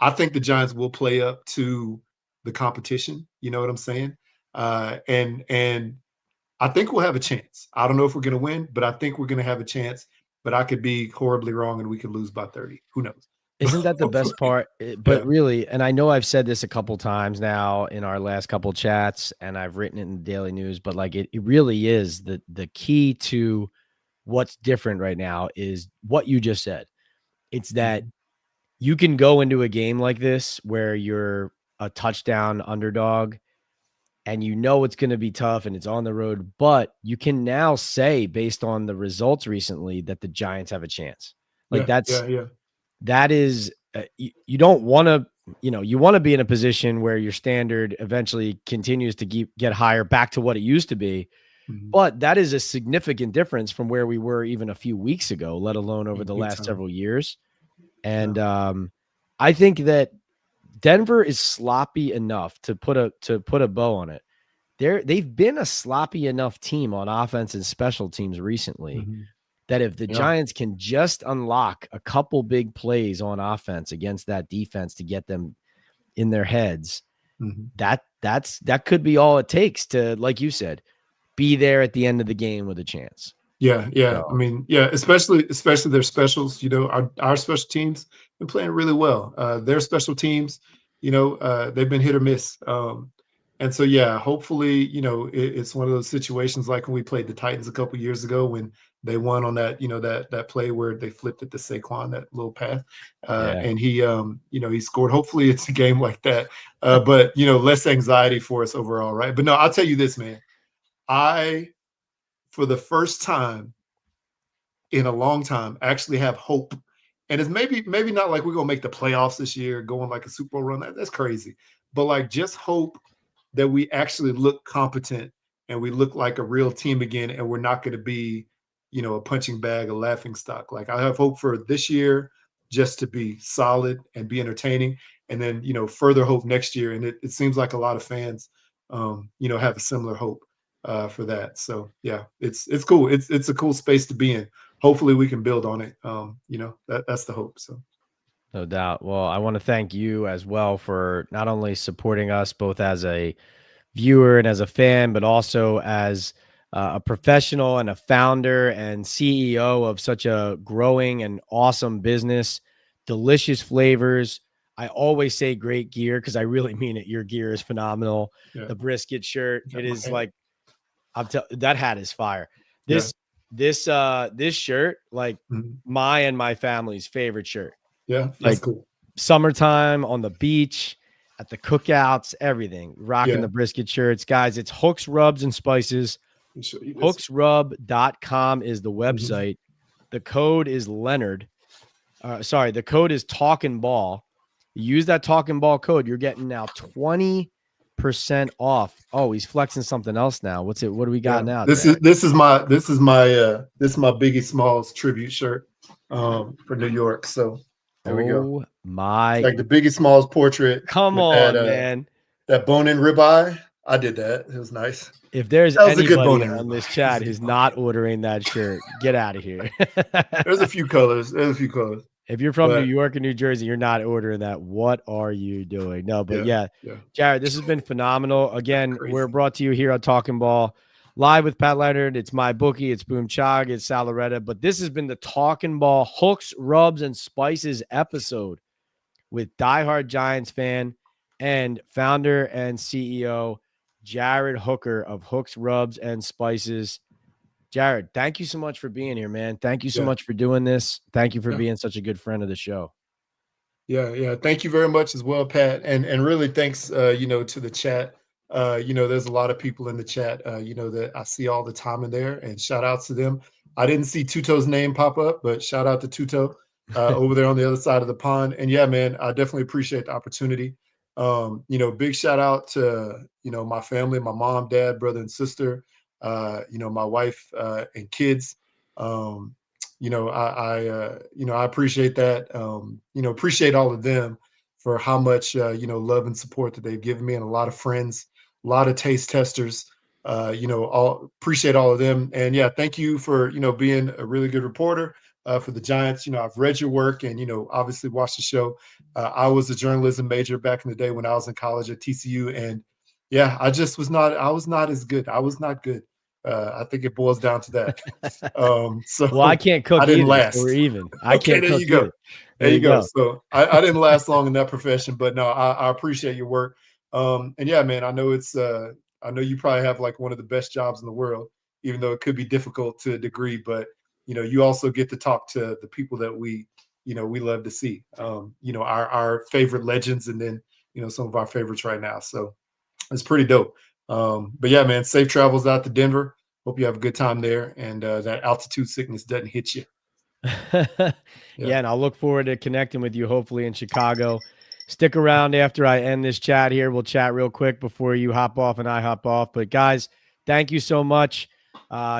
I think the Giants will play up to the competition. You know what I'm saying? And I think we'll have a chance. I don't know if we're going to win, but I think we're going to have a chance. But I could be horribly wrong, and we could lose by 30. Who knows? Isn't that the best part? But Yeah. really, and I know I've said this a couple times now in our last couple chats, and I've written it in the Daily News, but like it really is the key to what's different right now is what you just said. It's that Mhm. you can go into a game like this where you're a touchdown underdog and it's going to be tough and it's on the road, but you can now say based on the results recently that the Giants have a chance. Like Yeah. Yeah. Yeah. that is you don't want to you want to be in a position where your standard eventually continues to get higher back to what it used to be. Mhm. But that is a significant difference from where we were even a few weeks ago, let alone over the Big last time. several years. Yeah. And I think that Denver is sloppy enough to put a bow on it. They've been a sloppy enough team on offense and special teams recently Mhm. that if the Yeah. Giants can just unlock a couple big plays on offense against that defense to get them in their heads, Mhm. that could be all it takes to, like you said, be there at the end of the game with a chance. Yeah, yeah. I So mean, yeah, especially their specials. Our special teams been playing really well. Their special teams, they've been hit or miss. And so, yeah, hopefully, it's one of those situations like when we played the Titans a couple years ago when they won on that, that play where they flipped it to Saquon, that little pass, yeah. and he scored. Hopefully, it's a game like that. But less anxiety for us overall, right? But no, I'll tell you this, man. I for the first time in a long time actually have hope. And it's maybe not like we're gonna make the playoffs this year, going like a Super Bowl run. That's crazy. But like just hope that we actually look competent and we look like a real team again, and we're not going to be, a punching bag, a laughing stock. Like I have hope for this year just to be solid and be entertaining, and then further hope next year. And it seems like a lot of fans, have a similar hope for that. So yeah, it's cool. It's a cool space to be in. Hopefully we can build on it. That's the hope. So No doubt. Well, I want to thank you as well for not only supporting us both as a viewer and as a fan, but also as a professional and a founder and CEO of such a growing and awesome business. Delicious flavors. I always say great gear because I really mean it. Your gear is phenomenal. yeah, The brisket shirt, got it my is hat. like that hat is fire. Yeah, This shirt, like mhm. my and my family's favorite shirt. Yeah, that's Like cool. summertime on the beach, at the cookouts, everything. Rocking Yeah, the brisket shirts. Guys, it's Hooks, Rubs, and Spices. let me show you this. Hooksrub.com is the Mhm. website. The code is Leonard. Sorry, the code is Talking Ball. Use that Talking Ball code. You're getting now 20% off. Oh, he's flexing something else now. What's it? What do we got Yeah, now, this Jared? is this is my this is my this is my Biggie Smalls tribute shirt for New York. So there we go. Oh It's my. like the Biggie Smalls portrait Come with that on, man. that bone-in ribeye. I did that. It was nice. If there's That was a good anybody bone-in on ribeye. this It was chat a good who's bone-in not ribeye. ordering that shirt, get out of here. There's a few colors. There's a few colors, If you're from New but York or New Jersey, you're not ordering that. What are you doing? No, but yeah, yeah, yeah, Jared, this has been phenomenal. Again, we're crazy. brought to you here on Talking Ball live with Pat Leonard. It's my bookie, it's Boom Chog, it's Salaretta. But this has been the Talking Ball Hooks, Rubs, and Spices episode with diehard Giants fan and founder and CEO Jared Hooker of Hooks, Rubs, and Spices. Jared, thank you so much for being here, man. Thank you so Yeah, much for doing this. Thank you for yeah. being such a good friend of the show. Yeah, yeah. Thank you very much as well, Pat. And really thanks to the chat. There's a lot of people in the chat, that I see all the time in there, and shout outs to them. I didn't see Tuto's name pop up, but shout out to Tuto over there on the other side of the pond. And yeah, man, I definitely appreciate the opportunity. Big shout out to, my family, my mom, dad, brother, and sister, my wife and kids. Um, I appreciate that. Appreciate all of them for how much love and support that they've given me, and a lot of friends, a lot of taste testers. All appreciate all of them, and yeah, thank you for being a really good reporter for the Giants. I've read your work, and obviously watched the show. I was a journalism major back in the day when I was in college at TCU, and yeah, I just was not. I was not as good. I was not good. I think it boils down to that. Well, I So can't I cook didn't either, so we're last. even. I Okay, can't there cook you go. either. There There you you go. go. So I didn't last long in that profession, but no, I appreciate your work. And yeah, man, I know you probably have like one of the best jobs in the world, even though it could be difficult to a degree, but you also get to talk to the people that we love to see. Our favorite legends, and then some of our favorites right now. So it's pretty dope. But yeah, man, safe travels out to Denver. Hope you have a good time there, and that altitude sickness doesn't hit you. Yeah. Yeah, and I'll look forward to connecting with you hopefully in Chicago. Stick around after I end this chat here. We'll chat real quick before you hop off and I hop off. But guys, thank you so much.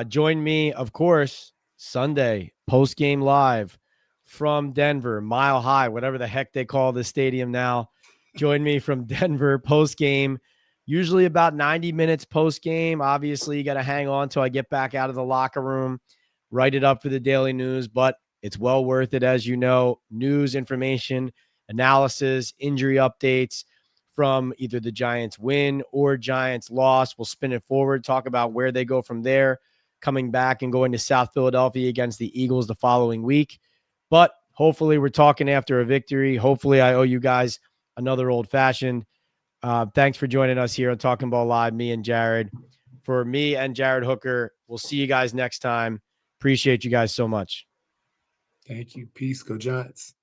Join me, of course, Sunday, post game live from Denver, Mile High, whatever the heck they call this stadium now. Join me from Denver post game, usually about 90 minutes post game. Obviously, you got to hang on till I get back out of the locker room, write it up for the daily news, but it's well worth it, as you know. News, information, analysis, injury updates from either the Giants win or Giants loss. We'll spin it forward, talk about where they go from there, coming back and going to South Philadelphia against the Eagles the following week. But hopefully we're talking after a victory. Hopefully I owe you guys another old fashioned. Thanks for joining us here on Talking Ball Live, me and Jared. For me and Jared Hooker, we'll see you guys next time. Appreciate you guys so much. Thank you. Peace. Go Giants.